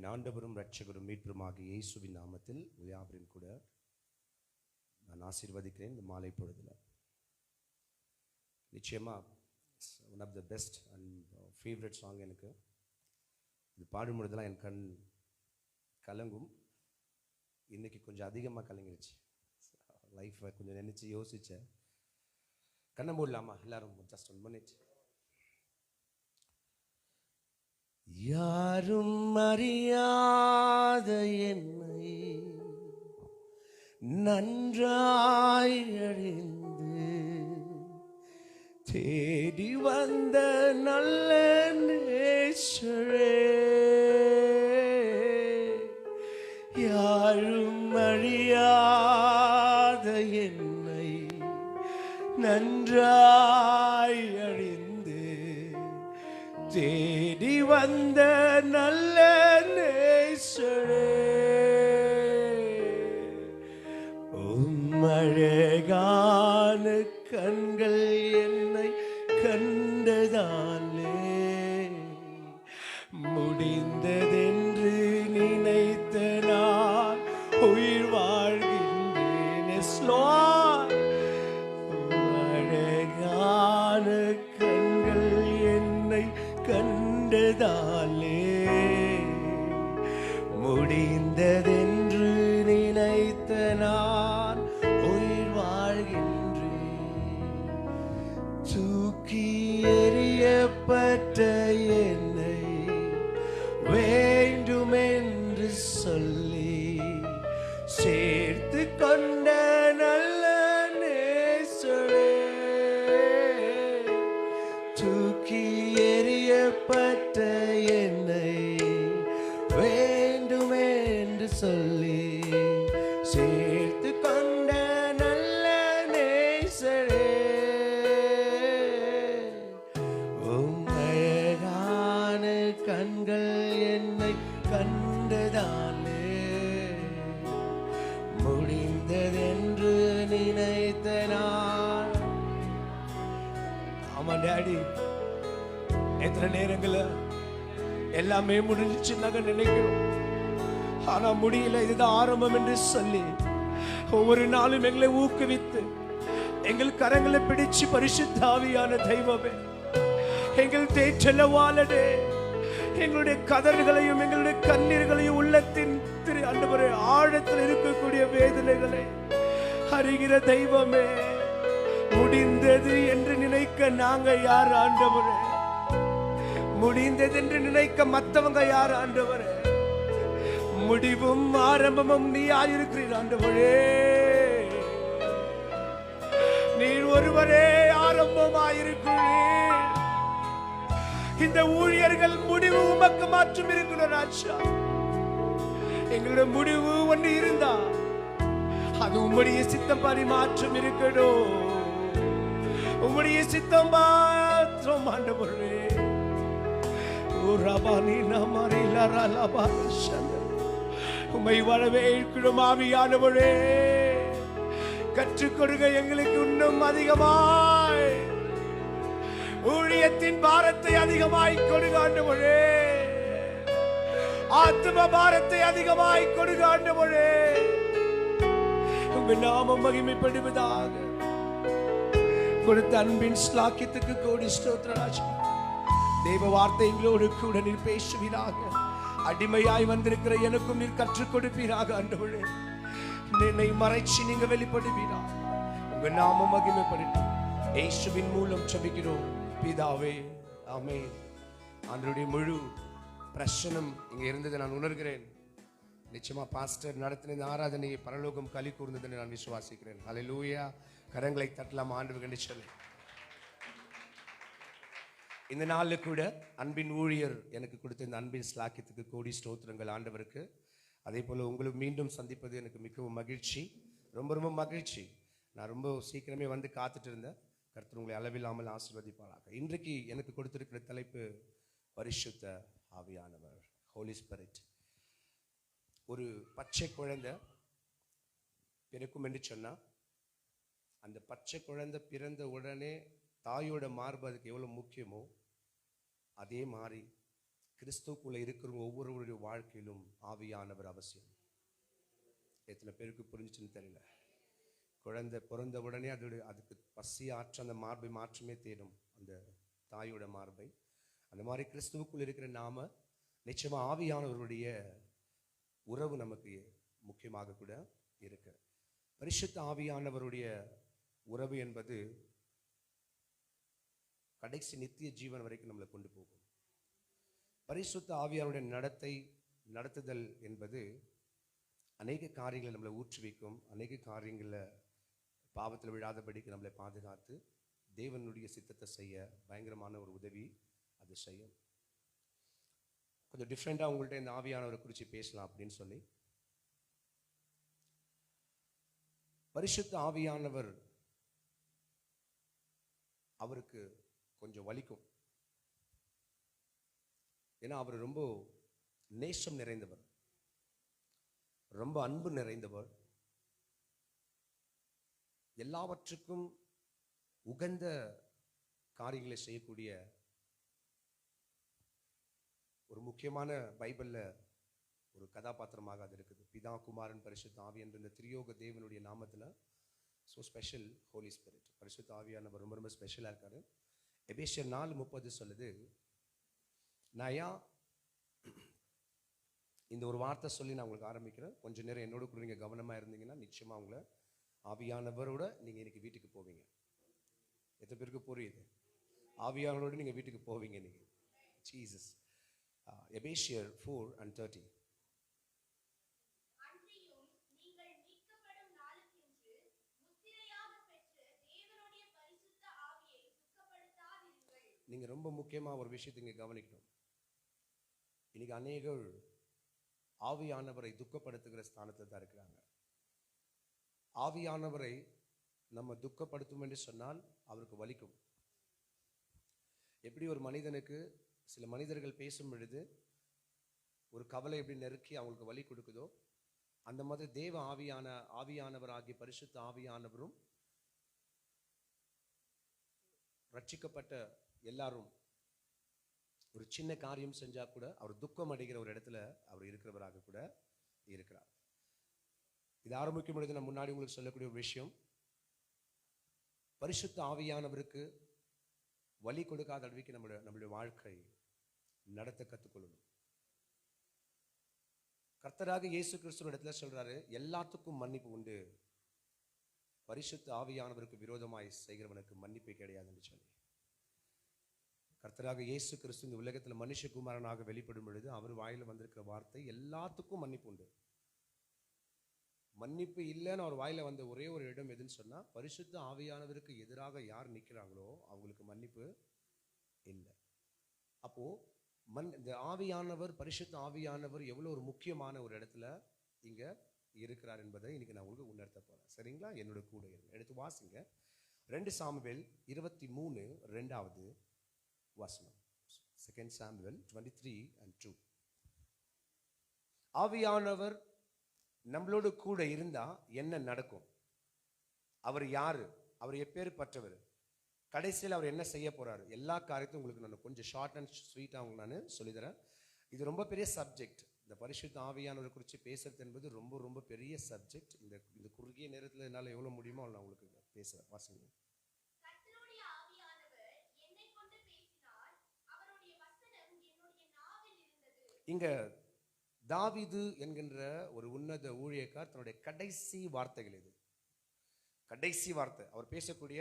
என் ஆண்டவரும் இரட்சகரும் மீட்பருமாகிய இயேசுவின் நாமத்தில் யாவரையும் கூட நான் ஆசீர்வதிக்கிறேன். இந்த மாலை பொழுதுல நிச்சயமா one of the best and favourite song. எனக்கு இது பாடும் பொழுதெல்லாம் என் கண் கலங்கும். இன்னைக்கு கொஞ்சம் அதிகமாக கலங்கிடுச்சு. லைஃப்பை கொஞ்சம் நினச்சி யோசித்தேன். கண்ணை மூடலாமா எல்லாரும்? Just 1 minute. யாரும் அறியாத என்னை நன்றாய் அறிந்து தேடி வந்த நல்ல நேசரே, யாரும் அறியாத என்னை நன்றாய் அறிந்து தேடி வந்த நல்ல நேசரே, அழகான கண்கள் என்னை கண்டதாலே முடிந்ததென்று நினைத்த நான் உயிர் வாழ்கின்றேன். அழகான கண்கள் என்னை கண்டதாலே முடிந்ததென்று நினைத்த நான் உயிர் வாழ்கின்றேன். தூக்கி எறியப்பட்ட என்னை வேண்டுமென்று சொல்லி சேர்த்து கொண்ட நல்ல நேசரே, தூக்கி எறியப்பட்ட என்னை வேண்டுமென்று சொல்லி சேர்த்து கொண்ட நல்ல நேசரே, அழகான கண்கள் என்னை கண்டதாலே முடிந்ததென்று நினைத்த நான். ஆமா டாடி, எத்தனை நேரங்கள எல்லாமே முடிஞ்சிச்சு நாங்க நினைக்கிறோம். ஆனா முடியல, இதுதான் ஆரம்பம் என்று சொல்லி ஒவ்வொரு நாளும் எங்களை ஊக்குவித்து எங்கள் கரங்களை பிடிச்சு பரிசுத்த ஆவியான தெய்வமே, எங்கள் தேற்றலவாளனே, எங்களுடைய கதறுகளையும் எங்களுடைய கண்ணீர்களையும் உள்ளத்தின் ஆண்டவரே ஆழத்தில் இருக்கக்கூடிய வேதனைகளை அறிகிற தெய்வமே, முடிந்தது என்று நினைக்க நாங்க யார் ஆண்டவரே? முடிந்தது என்று நினைக்க மற்றவங்க யார் ஆண்டவரே? முடிவும் ஆரம்பமும் நீ ஆயிருக்கிறீர் ஆண்டவரே. நீர் ஒருவரே ஆரம்பமாயிருக்கிறீர். இந்த ஊழியர்கள் முடிவு உமக்கு மாற்றம் இருக்கிற ராஜா. எங்களுடைய முடிவு ஒன்று இருந்தா அது உம்முடைய சித்தம் பரிமாற்றம் இருக்கணும். உம்முடைய சித்தம் மாற்றம் ஆண்டவரே. உம்மை வரவே இருக்கிறோம் ஆவியானவரே. கற்றுக் கொடுங்க எங்களுக்கு இன்னும் அதிகமாய். ஊழியத்தின் பாரத்தை அதிகமாய் கொடுங்க ஆண்டவரே. ஆத்ம பாரத்தை அதிகமாய் கொடுங்க ஆண்டவரே. உங்க நாமம் மகிமைப்படுவதாக. கொடுத்த அன்பின் ஸ்லாக்கியத்துக்கு கோடி ஸ்தோத்திரம். தேவ வார்த்தை எங்களோடு கூட நீர் பேசுவீராக. அடிமையாய் வந்திருக்கிற எனக்கும் நீர் கற்றுக் கொடுப்பீராக ஆண்டவரே. என்னை மறைச்சு நீங்க வெளிப்படுவீராக. உங்க நாமம் மகிமைப்படட்டும். இயேசுவின் மூலம் ஜெபிக்கிறோம் பிதாவே, ஆமென். ஆண்டவருடைய முழு பிரசன்னம் இங்க இருந்ததை நான் உணர்கிறேன். நிச்சயமா பாஸ்டர் நடத்தின இந்த ஆராதனையை பரலோகம் களி கூர்ந்ததை நான் விசுவாசிக்கிறேன். ஹல்லேலூயா. கரங்களை தட்டலாம் ஆண்டவர் கண்டு சொல்லி. இந்த நாளில் கூட அன்பின் ஊழியர் எனக்கு கொடுத்த இந்த அன்பின் ஸ்லாக்கியத்துக்கு கோடி ஸ்தோத்திரங்கள் ஆண்டவருக்கு. அதே போல் உங்களுக்கு மீண்டும் சந்திப்பது எனக்கு மிகவும் மகிழ்ச்சி, ரொம்ப ரொம்ப மகிழ்ச்சி. நான் ரொம்ப சீக்கிரமே வந்து காத்துட்டு இருந்தேன். கர்த்தர் உங்களை அளவில்லாமல் ஆசீர்வதிப்பாராக. இன்றைக்கு எனக்கு கொடுத்திருக்கிற தலைப்பு பரிசுத்த ஆவியானவர், ஹோலி ஸ்பிரிட். ஒரு பச்சை குழந்தை பிறக்கும் என்று சொன்னா, அந்த பச்சை குழந்தை பிறந்த உடனே தாயோட மார்பு அதுக்கு எவ்வளோ முக்கியமோ அதே மாதிரி கிறிஸ்துக்குள்ள இருக்கிற ஒவ்வொருவருடைய வாழ்க்கையிலும் ஆவியானவர் அவசியம். எத்தனை பேருக்கு புரிஞ்சுச்சுன்னு தெரியல. குழந்தை பிறந்த உடனே அதுக்கு பசி ஆற்ற அந்த மார்பை மாற்றமே தேடும், அந்த தாயோட மார்பை. அந்த மாதிரி கிறிஸ்துவுக்குள் இருக்கிற நாம நிச்சயமா ஆவியானவருடைய உறவு நமக்கு முக்கியமாக கூட இருக்கு. பரிசுத்த ஆவியானவருடைய உறவு என்பது கடைசி நித்திய ஜீவன் வரைக்கும் நம்மளை கொண்டு போகும். பரிசுத்த ஆவியாருடைய நடத்துதல் என்பது அநேக காரியங்களை நம்மளை ஊற்றுவிக்கும், அநேக காரியங்களை பாவத்தில் விழாதபடிக்கு நம்மளை பாதுகாத்து தேவனுடைய சித்தத்தை செய்ய பயங்கரமான ஒரு உதவி அது செய்யும். கொஞ்சம் டிஃப்ரெண்டாக உங்கள்கிட்ட இந்த ஆவியானவரை குறித்து பேசலாம் அப்படின்னு சொல்லி. பரிசுத்த ஆவியானவர் அவருக்கு கொஞ்சம் வலிக்கும். ஏன்னா அவர் ரொம்ப நேசம் நிறைந்தவர், ரொம்ப அன்பு நிறைந்தவர், எல்லாவற்றுக்கும் உகந்த காரியங்களை செய்யக்கூடிய ஒரு முக்கியமான பைபிளில் ஒரு கதாபாத்திரமாக அது இருக்குது. பிதா, குமாரன், பரிசுத்த ஆவி என்ற இந்த திரியோக தேவனுடைய நாமத்தில் ஸோ ஸ்பெஷல் ஹோலி ஸ்பிரிட். பரிசுத்த ஆவியானவர் ரொம்ப ரொம்ப ஸ்பெஷலாக இருக்காரு. எபேசியர் 4:30 சொல்லுது, நான் இந்த ஒரு வார்த்தை சொல்லி நான் உங்களுக்கு ஆரம்பிக்கிறேன். கொஞ்சம் நேரம் என்னோட கூட நீங்கள் கவனமாக இருந்தீங்கன்னா நிச்சயமாக அவங்கள ஆவியானவரோட நீங்கள் இன்னைக்கு வீட்டுக்கு போவீங்க. எத்தனை பேருக்கு புரியுது? ஆவியானவரோட நீங்கள் வீட்டுக்கு போவீங்க இன்னைக்கு. ஜீசஸ். எபேசியர் 4:30. நீங்கள் ரொம்ப முக்கியமாக ஒரு விஷயத்தை இங்கே கவனிக்கணும். இன்னைக்கு அநேகர் ஆவியானவரை துக்கப்படுத்துகிற ஸ்தானத்தில் தான் இருக்கிறாங்க. ஆவியானவரை நம்ம துக்கப்படுத்தும் என்று சொன்னால் அவருக்கு வலிக்கும். எப்படி ஒரு மனிதனுக்கு சில மனிதர்கள் பேசும் பொழுது ஒரு கவலை எப்படி நெருக்கி அவங்களுக்கு வலி கொடுக்குதோ, அந்த மாதிரி தேவ ஆவியானவர் ஆகிய பரிசுத்த ஆவியானவரும் ரட்சிக்கப்பட்ட எல்லாரும் ஒரு சின்ன காரியம் செஞ்சா கூட அவர் துக்கம் அடைகிற ஒரு இடத்துல அவர் இருக்கிறவராக கூட இருக்கிறார். இது ஆரம்பிக்கும் பொழுது நான் முன்னாடி உங்களுக்கு சொல்லக்கூடிய ஒரு விஷயம், பரிசுத்த ஆவியானவருக்கு வலி கொடுக்காத அளவுக்கு நம்மளுடைய வாழ்க்கை நடத்த கற்றுக்கொள்ளணும். கர்த்தராக இயேசு கிறிஸ்துவின் இடத்துல சொல்றாரு, எல்லாத்துக்கும் மன்னிப்பு உண்டு, பரிசுத்த ஆவியானவருக்கு விரோதமாய் செய்கிறவனுக்கு மன்னிப்பு கிடையாதுன்னு சொல்லி. கர்த்தராக இயேசு கிறிஸ்து இந்த உலகத்தில் மனுஷகுமாரனாக வெளிப்படும் பொழுது அவர் வாயில வந்திருக்கிற வார்த்தை எல்லாத்துக்கும் மன்னிப்பு உண்டு. மன்னிப்பு இல்லைன்னு அவர் வாயில வந்த ஒரே ஒரு இடம் எதுன்னு சொன்னா, பரிசுத்த ஆவியானவருக்கு எதிராக யார் நிற்கிறாங்களோ அவங்களுக்கு மன்னிப்பு இல்லை. அப்போ இந்த ஆவியானவர், பரிசுத்த ஆவியானவர் எவ்வளவு ஒரு முக்கியமான ஒரு இடத்துல இங்க இருக்கிறார் என்பதை இன்னைக்கு நான் உங்களுக்கு உணர்த்த போறேன். சரிங்களா? என்னோட கூட இருங்க. எடுத்து வாசிங்க 2 சாமுவேல் 23 வசனம். 2 சாமுவேல் 23:2. ஆவியானவர் நம்மளோடு கூட இருந்தா என்ன நடக்கும்? அவர் யாரு? அவர் எப்பேற்பட்டவர்? கடைசியில் அவர் என்ன செய்ய போறாரு? எல்லா காரியத்தையும் உங்களுக்கு நான் கொஞ்சம் ஷார்ட் அண்ட் ஸ்வீட்டாக உங்களுக்கு நான் சொல்லித்தரேன். இது ரொம்ப பெரிய சப்ஜெக்ட். இந்த பரிசுத்த ஆவியானவரை குறித்து பேசுறது என்பது ரொம்ப ரொம்ப பெரிய சப்ஜெக்ட். இந்த குறுகிய நேரத்தில் என்னால் எவ்வளோ முடியுமோ நான் உங்களுக்கு பேசுகிறேன். வாசிங்க. இங்க தாவீது என்கின்ற ஒரு உன்னத ஊழியக்கார் தன்னுடைய கடைசி வார்த்தைகள், இது கடைசி வார்த்தை, அவர் பேசக்கூடிய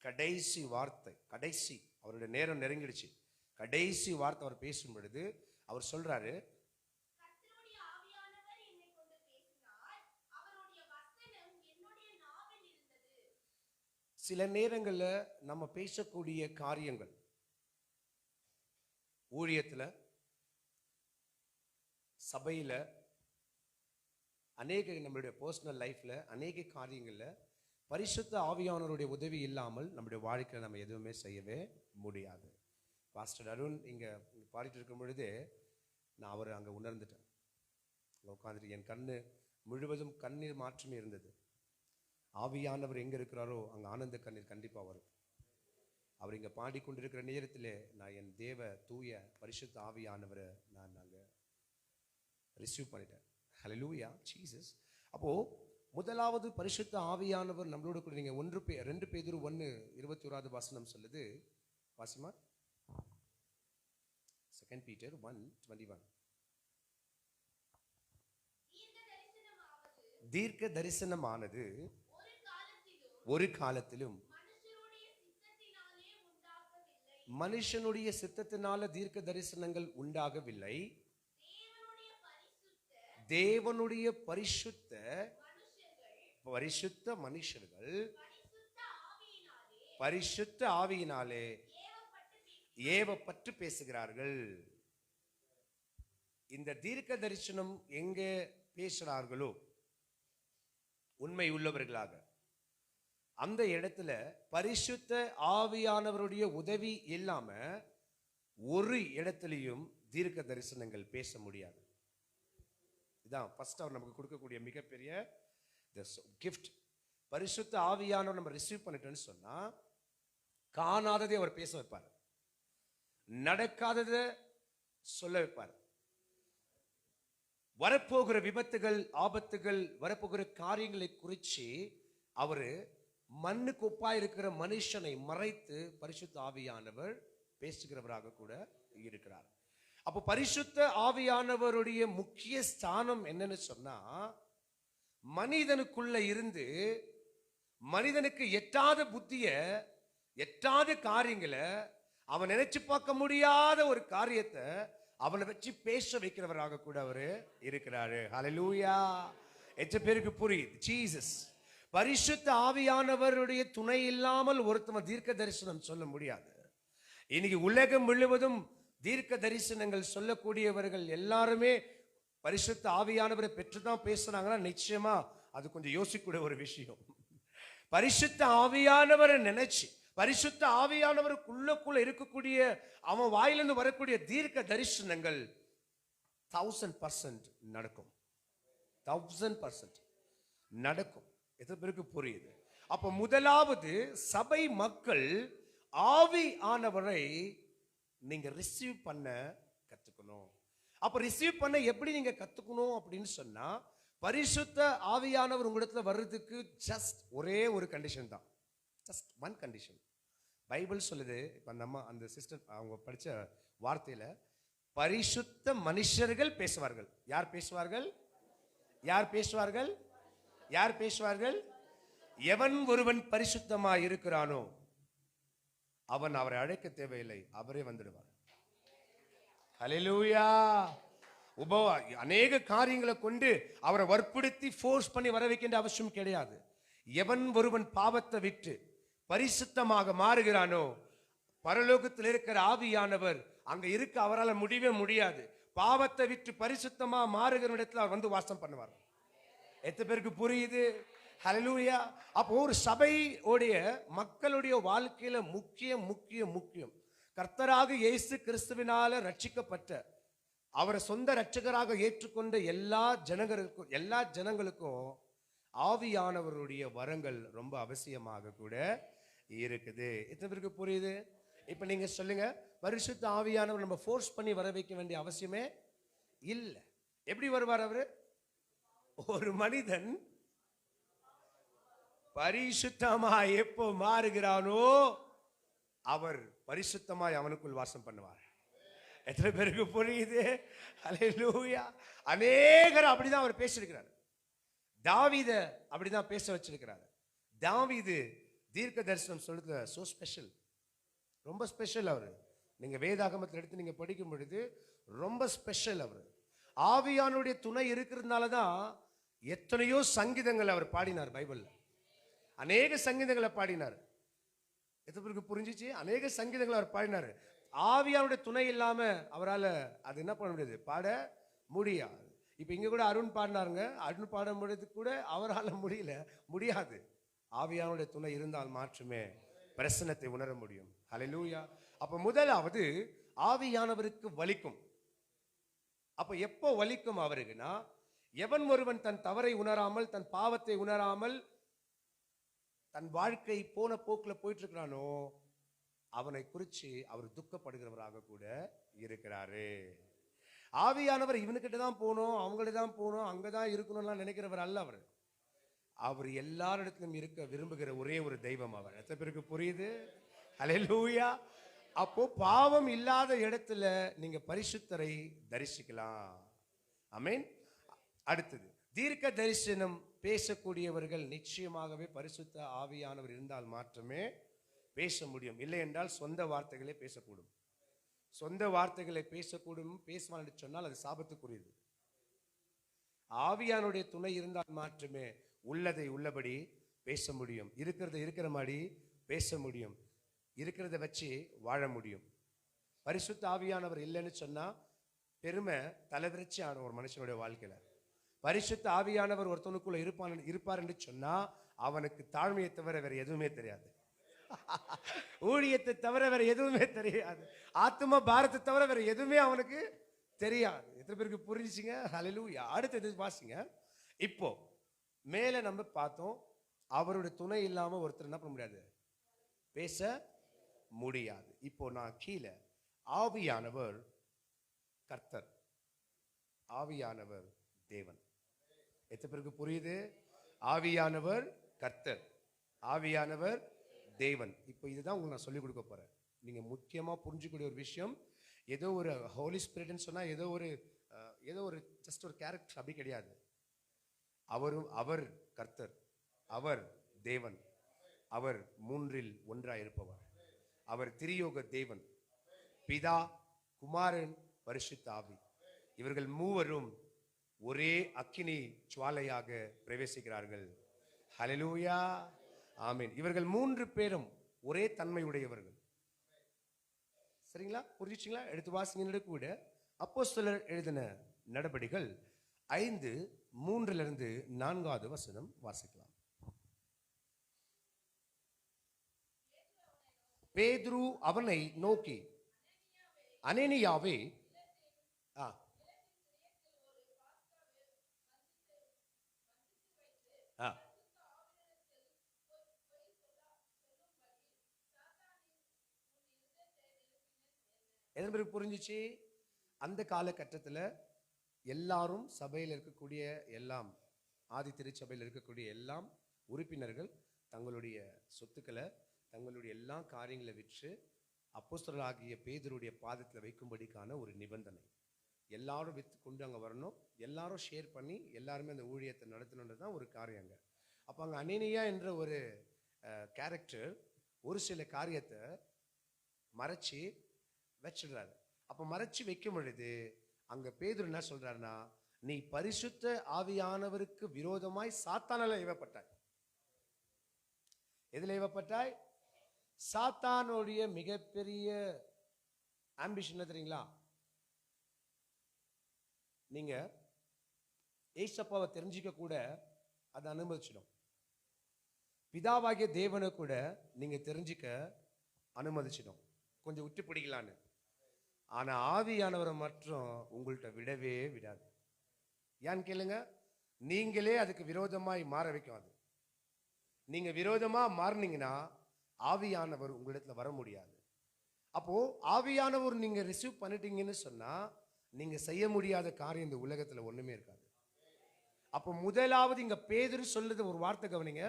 கடைசி வார்த்தை, கடைசி அவருடைய நேரம் நெருங்கிடுச்சு, கடைசி வார்த்தை அவர் பேசும் பொழுது அவர் சொல்றாரு, சில நேரங்கள்ல நம்ம பேசக்கூடிய காரியங்கள் ஊழியத்துல, சபையில, அநேக நம்மளுடைய பர்சனல் லைஃப்ல, அநேக காரியங்கள்ல பரிசுத்த ஆவியானவருடைய உதவி இல்லாமல் நம்முடைய வாழ்க்கையில் நம்ம எதுவுமே செய்யவே முடியாது. பாஸ்டர் அருண் இங்க பாடிட்டு இருக்கும் பொழுதே நான் அவர் அங்க உணர்ந்துட்டேன். உட்காந்துட்டு என் கண்ணு முழுவதும் கண்ணீர் மாற்றமே இருந்தது. ஆவியானவர் எங்க இருக்கிறாரோ அங்க ஆனந்த கண்ணீர் கண்டிப்பா வரும். அவர் இங்க பாடிக்கொண்டிருக்கிற நேரத்தில் நான் என் தேவ தூய பரிசுத்த ஆவியானவரை நாங்க ரிசீவ் பண்ணிட்டேன். ஹல்லேலூயா ஜீசஸ். அப்போ முதலாவது பரிசுத்த ஆவியானவர் நம்மளோட கூட. நீங்க 2 பேதுரு 1:21 வசனம் சொல்லுது, வாசிமா. 2 Peter 1:21. தீர்க்க தரிசனமானது ஒரு காலத்திலும் மனுஷனுடைய சித்தத்தினால தீர்க்க தரிசனங்கள் உண்டாகவில்லை, தேவனுடைய பரிசுத்த மனுஷர்கள் பரிசுத்த ஆவியினாலே ஏவப்பட்டு பேசுகிறார்கள். இந்த தீர்க்க தரிசனம் எங்க பேசுறார்களோ உண்மை உள்ளவர்களாக, அந்த இடத்துல பரிசுத்த ஆவியானவருடைய உதவி இல்லாம ஒரு இடத்திலையும் தீர்க்க தரிசனங்கள் பேச முடியாது. இதான் ஃபர்ஸ்ட் அவர் நமக்கு கொடுக்கக்கூடிய மிகப்பெரிய கிஃப்ட். பரிசுத்த ஆவியானவர் நம்ம ரிசீவ் பண்ணிட்டோன்னு சொன்னா காணாததை அவர் பேச வைப்பார், நடக்காததை சொல்ல வைப்பார், வரப்போகிற விபத்துகள் ஆபத்துகள் வரப்போகிற காரியங்களை குறித்து அவரு மண்ணுக்கு ஒப்பாய் இருக்கிற மனுஷனை மறைத்து பரிசுத்த ஆவியானவர் பேசுகிறவராக கூட இருக்கிறார். அப்போ பரிசுத்த ஆவியானவருடைய முக்கிய ஸ்தானம் என்னன்னு சொன்னா, மனிதனுக்குள்ள இருந்து மனிதனுக்கு எட்டாத புத்திய எட்டாத காரியங்களை அவன் நினைச்சு பார்க்க முடியாத ஒரு காரியத்தை அவனை வச்சு பேச வைக்கிறவராக கூட அவரு இருக்கிறாரு. ஹல்லேலூயா. எத்தனை பேருக்கு புரியுது? ஜீசஸ். பரிசுத்த ஆவியானவருடைய துணை இல்லாமல் ஒருத்தவன் தீர்க்க தரிசனம் சொல்ல முடியாது. இன்னைக்கு உலகம் முழுவதும் தீர்க்க தரிசனங்கள் சொல்லக்கூடியவர்கள் எல்லாருமே பரிசுத்த ஆவியானவரை பெற்றுதான் பேசுறாங்கன்னா நிச்சயமா அது கொஞ்சம் யோசிக்கூட ஒரு விஷயம். பரிசுத்த ஆவியானவரை நினைச்சு பரிசுத்த ஆவியானவருக்குள்ள இருக்கக்கூடிய அவன் வாயிலிருந்து வரக்கூடிய தீர்க்க தரிசனங்கள் 1000% நடக்கும். 1000% நடக்கும். எத்தனை பேருக்கு புரியுது? அப்ப முதலாவது சபை மக்கள் ஆவி ஆனவரை நீங்க ரிசீவ் பண்ண கத்துக்கணும். அப்ப ரிசீவ் பண்ண எப்படி நீங்க கத்துக்கணும் அப்படின்னு சொன்னா, பரிசுத்த ஆவியானவர் உங்களிடத்துல வர்றதுக்கு ஜஸ்ட் ஒரே ஒரு கண்டிஷன் தான். Just one condition. பைபிள் சொல்லுது, இப்ப நம்ம அந்த சிஸ்டர் அவங்க படிச்ச வார்த்தையில பரிசுத்த மனுஷர்கள் பேசுவார்கள். யார் பேசுவார்கள்? யார் பேசுவார்கள்? யார் பேசுவார்கள்? எவன் ஒருவன் பரிசுத்தமாய் இருக்கிறானோ அவன் அவரை அழைக்க தேவையில்லை, அவரே வந்துடுவார். ஹல்லேலூயா. அநேக காரியங்களை கொண்டு அவரை வற்புறுத்தி ஃபோர்ஸ் பண்ணி வர வைக்கின்ற அவசியம் கிடையாது. எவன் ஒருவன் பாவத்தை விட்டு பரிசுத்தமாக மாறுகிறானோ, பரலோகத்தில் இருக்கிற ஆவியானவர் அங்க இருக்க அவரால் முடியவே முடியாது. பாவத்தை விட்டு பரிசுத்தமா மாறுகிற இடத்துல அவர் வந்து வாசம் பண்ணுவார். எத்தனை பேருக்கு புரியுது? ஹல்லேலூயா. அப்போ ஒரு சபையோடைய மக்களுடைய வாழ்க்கையில முக்கியம் முக்கியம் முக்கியம் கர்த்தராக இயேசு கிறிஸ்துவினால ரட்சிக்கப்பட்ட அவரை சொந்த ரட்சகராக ஏற்றுக்கொண்ட எல்லா ஜனங்களுக்கும் ஆவியானவருடைய வரங்கள் ரொம்ப அவசியமாக கூட இருக்குது. எத்தனை பேருக்கு புரியுது? இப்ப நீங்க சொல்லுங்க, பரிசுத்த ஆவியானவர் நம்ம ஃபோர்ஸ் பண்ணி வர வைக்க வேண்டிய அவசியமே இல்லை. எப்படி வருவார் அவரு? ஒரு மனிதன் பரிசுத்தமாய் எப்போ மாறுகிறானோ அவர் பரிசுத்தமாய் அவனுக்குள் வாசம் பண்ணுவார். எத்தனை பேருக்கு புரியுது? ஹல்லேலூயா. அநேகர் அப்படிதான் அவர் பேசியிருக்கிறார். தாவீத அப்படிதான் பேச வச்சிருக்கிறார். தாவீது தீர்க்க தரிசனம் சொல்றது சோ ஸ்பெஷல், ரொம்ப ஸ்பெஷல். அவரு நீங்க வேதாகமத்தில் எடுத்து நீங்க படிக்கும் பொழுது ரொம்ப ஸ்பெஷல். அவரு ஆவியானுடைய துணை இருக்கிறதுனால தான் எத்தனையோ சங்கீதங்கள் அவர் பாடினார். பைபிள்ல அநேக சங்கீதங்களை பாடினார். எத்தனை பேருக்கு புரிஞ்சிச்சு? அநேக சங்கீதங்களை அவர் பாடினார். ஆவியானுடைய துணை இல்லாம அவரால் அது என்ன பண்ண முடியாது, பாட முடியாது. இப்ப இங்க கூட அருண் பாடினாருங்க. அருண் பாட முடியாது கூட அவரால் முடியாது. ஆவியானுடைய துணை இருந்தால் மாற்றுமே பிரசன்னத்தை உணர முடியும். ஹல்லேலூயா. அப்ப முதலாவது ஆவியானவருக்கு வலிக்கும். அப்ப எப்போ வலிக்கும் அவருக்குன்னா, எவன் ஒருவன் தன் தவறை உணராமல் தன் பாவத்தை உணராமல் தன் வாழ்க்கை போன போக்குல போயிட்டு இருக்கிறானோ அவனை குறித்து அவர் துக்கப்படுகிறவராக கூட இருக்கிறாரு. ஆவியானவர் இவனுக்கிட்ட தான் போகணும், அவங்கள்ட்ட தான் போகணும், அங்கதான் இருக்கணும்லாம் நினைக்கிறவர் அல்ல. அவர் எல்லாரிடத்திலும் இருக்க விரும்புகிற ஒரே ஒரு தெய்வம் அவர். எத்தனை பேருக்கு புரியுது? ஹல்லேலூயா. அப்போ பாவம் இல்லாத இடத்துல நீங்க பரிசுத்தரை தரிசிக்கலாம். ஆமென். அடுத்தது, தீர்க்க தரிசனம் பேசக்கூடியவர்கள் நிச்சயமாகவே பரிசுத்த ஆவியானவர் இருந்தால் மாற்றமே பேச முடியும். இல்லை என்றால் சொந்த வார்த்தைகளே பேசக்கூடும். சொந்த வார்த்தைகளை பேசக்கூடும், பேசுவான் என்று சொன்னால் அது சாபத்துக்குரியது. ஆவியானுடைய துணை இருந்தால் மாற்றமே உள்ளதை உள்ளபடி பேச முடியும், இருக்கிறத இருக்கிற மாதிரி பேச முடியும், இருக்கிறத வச்சு வாழ முடியும். பரிசுத்த ஆவியானவர் இல்லைன்னு சொன்னா பெருமை தலைவிரிச்சி ஆன ஒரு மனுஷனுடைய வாழ்க்கையில. பரிசுத்த ஆவியானவர் ஒருத்தனுக்குள்ள இருப்பார் என்று சொன்னா அவனுக்கு தாழ்மையை தவிர வேற எதுவுமே தெரியாது, ஊழியத்தை தவிர வேற எதுவுமே தெரியாது, ஆத்ம பாரத்தை தவிர வேற எதுவுமே அவனுக்கு தெரியாது. எத்தனை பேருக்கு புரிஞ்சுங்க? ஹல்லேலூயா. அடுத்தது வாசிங்க. இப்போ மேல நம்ம பார்த்தோம், அவருடைய துணை இல்லாம ஒருத்தர் என்ன பண்ண முடியாது, பேச முடியாது. இப்போ நான் கீழே, ஆவியானவர் கர்த்தர், ஆவியானவர் தேவன். எத்தனை பேருக்கு புரியுது? ஆவியானவர் கர்த்தர், ஆவியானவர் தேவன். இப்போ இதுதான் உங்களுக்கு நான் சொல்லிக் கொடுக்க போறேன். நீங்க முக்கியமா புரிஞ்சுக்கூடிய ஒரு விஷயம், ஏதோ ஒரு ஹோலி ஸ்பிரிட்னு சொன்னா ஏதோ ஒரு ஜஸ்ட் ஒரு கேரக்டர் அப்படி கிடையாது. அவர் கர்த்தர், அவர் தேவன், அவர் மூன்றில் ஒன்றாய் இருப்பவர், அவர் திரியோக தேவன், பிதா, குமாரன், பரிசுத்த ஆவி. இவர்கள் மூவரும் ஒரே அக்கினி ஜுவாலையாக பிரவேசிக்கிறார்கள். ஹல்லேலூயா, ஆமென். இவர்கள் மூன்று பேரும் ஒரே தன்மை உடையவர்கள். சரிங்களா? புரிஞ்சுச்சிங்களா? எடுத்து வாசிங்க கூட. அப்போஸ்தலர் எழுதின நடபடிகள் 5:3-4 வசனம் வாசிக்கலாம். பேதுரு அவனை நோக்கி, அனனியாவே, எதன் பிறகு புரிஞ்சிச்சு? அந்த காலகட்டத்தில் எல்லாரும் சபையில் இருக்கக்கூடிய எல்லாம், ஆதி திருச்சபையில் இருக்கக்கூடிய எல்லாம் உறுப்பினர்கள் தங்களுடைய சொத்துக்களை, தங்களுடைய எல்லா காரியங்களை விற்று அப்போஸ்தலராகிய பேதுருடைய பாதத்தில் வைக்கும்படிக்கான ஒரு நிபந்தனை. எல்லாரும் விற்று கொண்டு அங்கே வரணும், எல்லாரும் ஷேர் பண்ணி எல்லாருமே அந்த ஊழியத்தை நடத்தணுன்றது தான் ஒரு காரியங்க. அப்போ அங்கே அனனியா என்ற ஒரு கேரக்டர் ஒரு சில காரியத்தை மறைச்சி வச்சிடுறாரு. அப்போ மறைச்சி வைக்கும் பொழுது அங்க பேதுரு என்ன சொல்றாருன்னா, நீ பரிசுத்த ஆவியானவருக்கு விரோதமாய் சாத்தானால ஏவப்பட்டாய். எதுல ஏவப்பட்டாய்? சாத்தானுடைய மிகப்பெரிய ஆம்பிஷன் தெரியுங்களா? நீங்க ஏசப்பாவை தெரிஞ்சிக்க கூட அதை அனுமதிச்சிடும். பிதாவாகிய தேவனை கூட நீங்க தெரிஞ்சிக்க அனுமதிச்சிடும், கொஞ்சம் விட்டு பிடிக்கலான்னு. ஆனா ஆவியானவரை மட்டும் உங்கள்கிட்ட விடவே விடாது. ஏன்னு கேளுங்க, நீங்களே அதுக்கு விரோதமாய் மாற வைக்கும். அது நீங்க விரோதமா மாறினீங்கன்னா ஆவியானவர் உங்களிடத்துல வர முடியாது. அப்போ ஆவியானவர் நீங்க ரிசீவ் பண்ணிட்டீங்கன்னு சொன்னா நீங்க செய்ய முடியாத காரியம் இந்த உலகத்துல ஒண்ணுமே இருக்காது. அப்போ முதலாவது இங்க பேதுரு சொல்லுது ஒரு வார்த்தை கவனிங்க.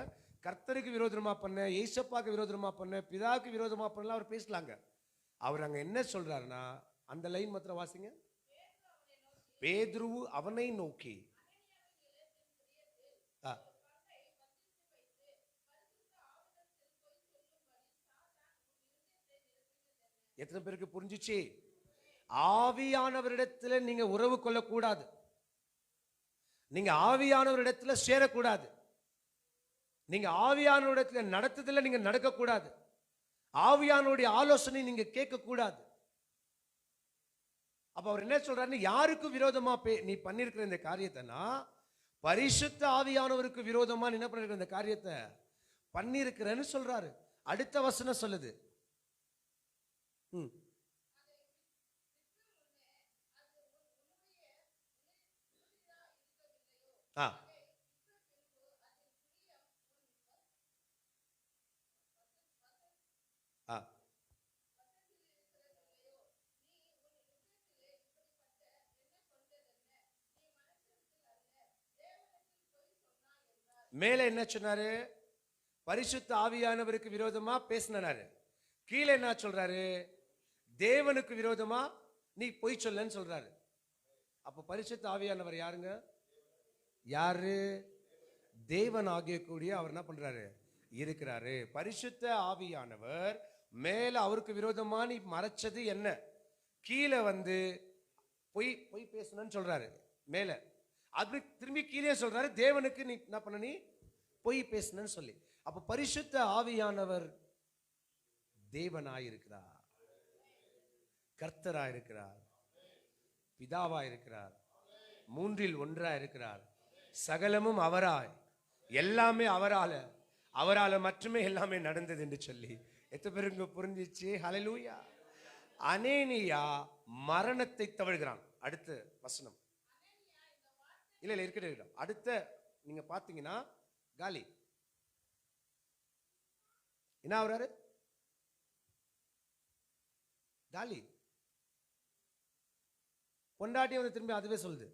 கர்த்தருக்கு விரோதமா பண்ண, ஏசப்பாக்கு விரோதமா பண்ண, பிதாவுக்கு விரோதமா பண்ணலாம் அவர் பேசலாங்க. அவர் அங்க என்ன சொல்றாருன்னா, அந்த லைன் மாத்திரம் வாசிங்க. பேதுரு அவனை நோக்கி, எத்தனை பேருக்கு புரிஞ்சிச்சு? ஆவியானவரிடத்துல நீங்க உறவு கொள்ளக்கூடாது, நீங்க ஆவியானவரிடத்துல சேரக்கூடாது, நீங்க ஆவியானவரிடத்துல நடத்துதல நீங்க நடக்கக்கூடாது, ஆவியானுடைய ஆலோசனை நீங்க கேட்க கூடாது. அப்ப அவர் என்ன சொல்றாரு? யாருக்கு விரோதமா நீ பண்ணிருக்கிற இந்த காரியத்தைனா பரிசுத்த ஆவியானவருக்கு விரோதமா நீ என்ன பண்ணிருக்கிற இந்த காரியத்தை பண்ணிருக்கிறன்னு சொல்றாரு. அடுத்த வசனம் சொல்லுது, மேல என்ன சொன்னாரு? பரிசுத்த ஆவியானவருக்கு விரோதமா பேசினாரு. கீழே என்ன சொல்றாரு? தேவனுக்கு விரோதமா நீ பொய் சொல்லன்னு சொல்றாரு. அப்ப பரிசுத்த ஆவியானவர் யாருங்க? யாரு? தேவன் ஆகிய கூடிய அவர் என்ன பண்றாரு? இருக்கிறாரு. பரிசுத்த ஆவியானவர் மேல அவருக்கு விரோதமா நீ மறைச்சது என்ன? கீழே பொய் பொய் பேசணும்னு சொல்றாரு மேல. அப்படி திரும்பி கீழே சொல்றாரு தேவனுக்கு நீ என்ன பண்ண? நீ பொய் பேசணும்னு சொல்லி. அப்ப பரிசுத்த ஆவியானவர் தேவனாயிருக்கிறார், கர்த்தராயிருக்கிறார், பிதாவாயிருக்கிறார், மூன்றில் ஒன்றாயிருக்கிறார். சகலமும் அவராய், எல்லாமே அவரால மட்டுமே எல்லாமே நடந்தது என்று சொல்லி எத்தனை பேருக்கு புரிஞ்சிச்சு? ஹல்லேலூயா. அனேனியா மரணத்தை தவழ்கிறான். அடுத்த வசனம் இல்ல இருக்கட்டும். அடுத்த நீங்க பாத்தீங்கன்னா காலி என்ன ஆகுறாரு? காலி. பொண்டாட்டி திரும்பி அதுவே சொல்லுது.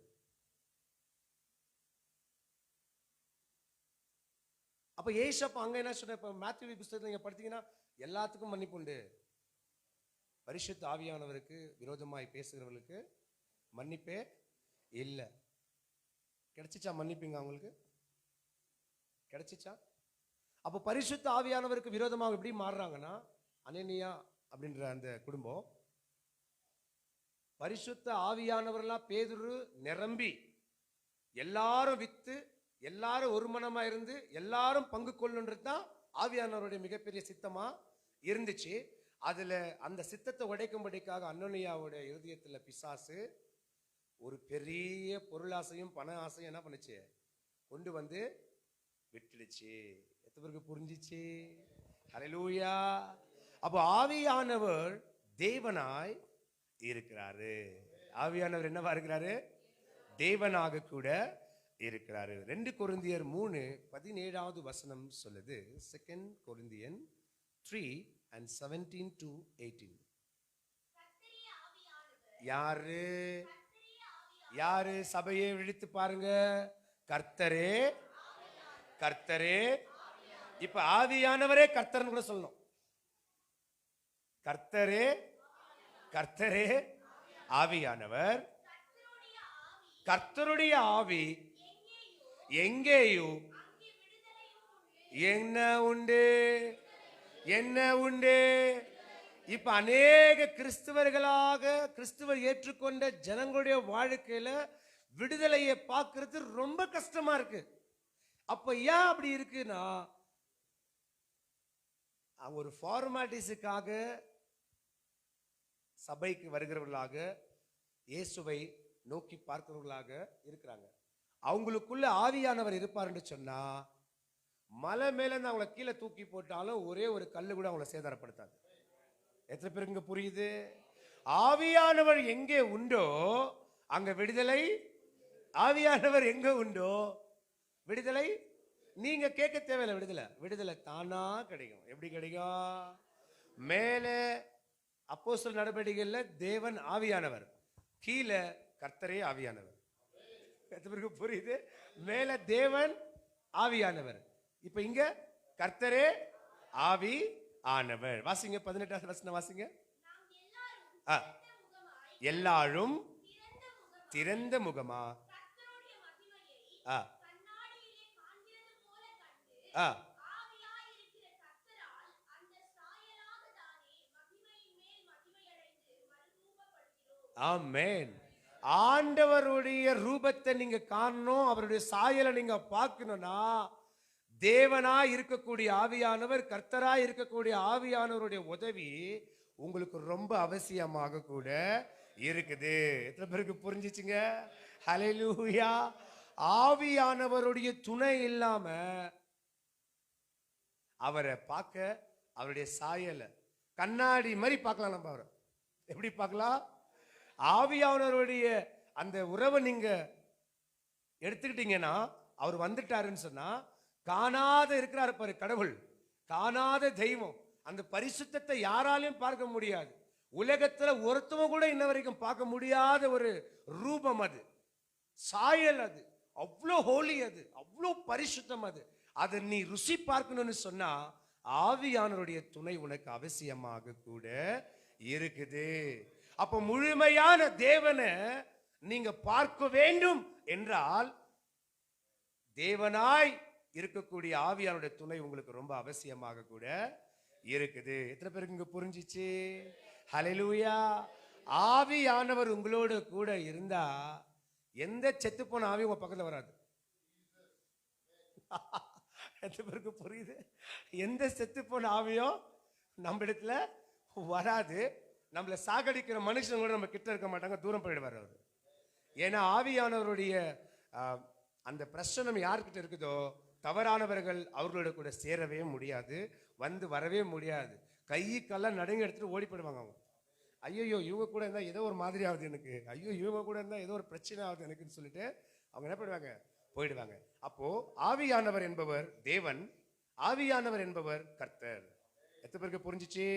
அப்ப ஏசப்பா அங்க என்ன சொன்ன? இப்ப மேத்யூ புத்தகத்தை நீங்க படித்தீங்கன்னா எல்லாத்துக்கும் மன்னிப்பு உண்டு. பரிசுத்த ஆவியானவருக்கு விரோதமாய் பேசுகிறவர்களுக்கு மன்னிப்பே இல்லை. கிடைச்சிச்சா மன்னிப்புங்க? அவங்களுக்கு கிடைச்சிச்சா? அப்ப பரிசுத்த ஆவியானவருக்கு விரோதமாக எப்படி மாறுறாங்கன்னா, அனனியா அப்படின்ற அந்த குடும்பம் பரிசுத்த ஆவியானவர்களாம் பேதுரு நிரம்பி எல்லாரும் வித்து எல்லாரும் ஒரு மனமா இருந்து எல்லாரும் பங்கு கொள்ளணுன்றது தான் ஆவியானவருடைய மிகப்பெரிய சித்தமா இருந்துச்சு. அதுல அந்த சித்தத்தை உடைக்கும்படிக்காக அனனியாவுடைய இருதயத்துல பிசாசு ஒரு பெரிய பொருளாசையும் பண ஆசையும் என்ன பண்ணுச்சு? கொண்டு விட்டுடுச்சு. எத்தனை பேருக்கு புரிஞ்சிச்சு? ஹல்லேலூயா. அப்போ ஆவியானவர் தேவனாய் இருக்கிறாரு. ஆவியானவர் என்னவா இருக்கிறாரு? தேவனாக கூட இருக்கிறாரு. 2 கொரிந்தியர் 3:17 வசனம் சொல்லுது. 2 கொரிந்தியன் 3:17-18. யாரு? யாரு? சபையை விழித்து பாருங்க. கர்த்தரே, கர்த்தரே. இப்ப ஆவியானவரே கர்த்தர்னு கூட சொல்லணும். கர்த்தரே, கர்த்தரே ஆவியானவர். கர்த்தருடைய ஆவி எங்கேயும் என்ன உண்டு? என்ன உண்டு? இப்ப அநேக கிறிஸ்தவர்களாக கிறிஸ்துவர் ஏற்றுக்கொண்ட ஜனங்களுடைய வாழ்க்கையில விடுதலையை பார்க்கிறது ரொம்ப கஷ்டமா இருக்கு. அப்ப ஏன் அப்படி இருக்குன்னா, ஒரு ஃபார்மாலிட்டிஸுக்காக சபைக்கு வருகிறவர்களாக இயேசுவை நோக்கி பார்க்கிறவர்களாக இருக்கிறாங்க. அவங்களுக்குள்ள ஆவியானவர் இருப்பார் என்று சொன்னா மலை மேல இருந்து அவங்களை கீழே தூக்கி போட்டாலும் ஒரே ஒரு கல்லு கூட அவங்களை சேதாரப்படுத்தாது. எத்தனை பேருக்கு புரியுது? ஆவியானவர் எங்கே உண்டோ அங்க விடுதலை. ஆவியானவர் எங்க உண்டோ விடுதலை. நீங்க கேட்க தேவையில்லை. விடுதலை விடுதலை தானா கிடைக்கும். எப்படி கிடைக்கும்? மேல அப்போஸ்தலர் நடவடிக்கைகள்ல தேவன் ஆவியானவர், கீழே கர்த்தரே ஆவியானவர். எத்தனை பேருக்கு புரியுது? மேல தேவன் ஆவியானவர், இப்ப இங்க கர்த்தரே ஆவி ஆனவர். வாசிங்க 18வது வசனம் வாசிங்க. எல்லாரும் திறந்த முகமா ஆமென். ஆண்டவருடைய ரூபத்தை நீங்க காணணும், அவருடைய சாயலை நீங்க பார்க்கணும்னா தேவனா இருக்கக்கூடிய ஆவியானவர், கர்த்தரா இருக்கக்கூடிய ஆவியானவருடைய உதவி உங்களுக்கு ரொம்ப அவசியமாக கூட இருக்குது. எத்தனை பேருக்கு புரிஞ்சிச்சுங்க? ஹல்லேலூயா. ஆவியானவருடைய துணை இல்லாம அவரை பார்க்க, அவருடைய சாயலை கண்ணாடி மாதிரி பார்க்கலாம். நம்ம அவரை எப்படி பார்க்கலாம்? ஆவியானவருடைய அந்த உறவை நீங்க எடுத்துக்கிட்டீங்கன்னா, அவர் வந்துட்டாருன்னு சொன்னா காணாத இருக்கிறார் பாரு கடவுள், காணாத தெய்வம். அந்த பரிசுத்தத்தை யாராலையும் பார்க்க முடியாது. உலகத்துல ஒருத்தவங்க கூட இன்ன வரைக்கும் பார்க்க முடியாத ஒரு ரூபம், அது சாயல், அது அவ்வளோ ஹோலி, அது அவ்வளோ பரிசுத்தம். அதை நீ ருசி பார்க்கணும்னு சொன்னா ஆவியானவருடைய துணை உனக்கு அவசியமாக கூட இருக்குது. அப்ப முழுமையான தேவனை நீங்க பார்க்க வேண்டும் என்றால் தேவனாய் இருக்கக்கூடிய ஆவியானுடைய துணை உங்களுக்கு ரொம்ப அவசியமாக கூட இருக்குது. எத்தனை பேருக்கு இங்க புரிஞ்சிச்சு? ஹல்லேலூயா. ஆவியானவர் உங்களோட கூட இருந்தா எந்த செத்து போன ஆவி உங்க பக்கத்துல வராது. எத்தனை பேருக்கு புரியுது? எந்த செத்து போன ஆவியோ நம்ம இடத்துல வராது. நம்மள சாகடிக்கிற மனுஷன் கூட நம்ம கிட்ட இருக்க மாட்டாங்க, தூரம் போயிடுவார் அவர். ஏன்னா ஆவியானவருடைய அந்த பிரச்சனை யார்கிட்ட இருக்குதோ தவறானவர்கள் அவர்களோட கூட சேரவே முடியாது, வந்து வரவே முடியாது. கை கல்லாம் நடுங்க எடுத்துட்டு ஓடி போயிடுவாங்க அவங்க. ஐயோ இவங்க கூட இருந்தா ஏதோ ஒரு மாதிரி ஆகுது எனக்கு, ஐயோ இவங்க கூட இருந்தா ஏதோ ஒரு பிரச்சனை ஆகுது எனக்குன்னு சொல்லிட்டு அவங்க என்ன பண்ணுவாங்க? போயிடுவாங்க. அப்போ ஆவியானவர் என்பவர் தேவன், ஆவியானவர் என்பவர் கர்த்தர். எத்தனை பேருக்கு புரிஞ்சிச்சு?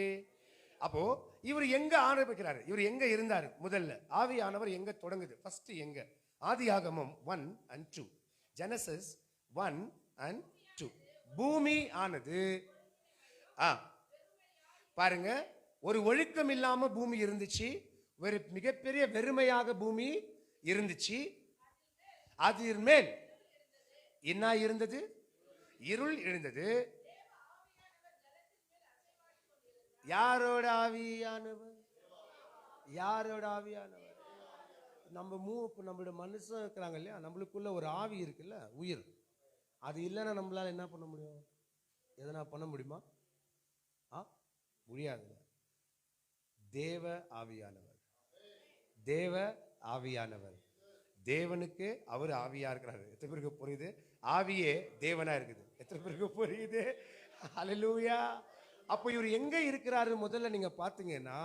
அப்போ இவர் எங்க ஆரம்பிக்கிறாரு? இவர் எங்க இருந்தாரு? முதல்ல ஆவியானவர் எங்க தொடங்குது? ஃபர்ஸ்ட் எங்க? ஆதியாகமம் 1 and 2, ஜெனசிஸ் 1 and 2. பூமி ஆனது பாருங்க, ஒரு ஒழுக்கம் இல்லாம பூமி இருந்துச்சு, ஒரு மிகப்பெரிய வெறுமையாக பூமி இருந்துச்சு. அது மேல் என்ன இருந்தது? இருள் இருந்தது. யாரோட ஆவியானவர்? யாரோட ஆவியானவர்? நம்ம நம்மளோட மனுஷன் இருக்கிறாங்க இல்லையா, நம்மளுக்குள்ள ஒரு ஆவி இருக்குல்ல, உயிர். அது இல்லைன்னா நம்மளால என்ன பண்ண முடியும்? எதனா பண்ண முடியுமா? முடியாது. தேவ ஆவியானவர், தேவ ஆவியானவர். தேவனுக்கு அவர் ஆவியா இருக்கிறாரு. எத்தனை பேருக்கு புரியுது? ஆவியே தேவனா இருக்குது. எத்தனை பேருக்கு புரியுது? ஹல்லேலூயா. அப்போ இவர் எங்க இருக்கிறாரு? முதல்ல நீங்க பாத்தீங்கன்னா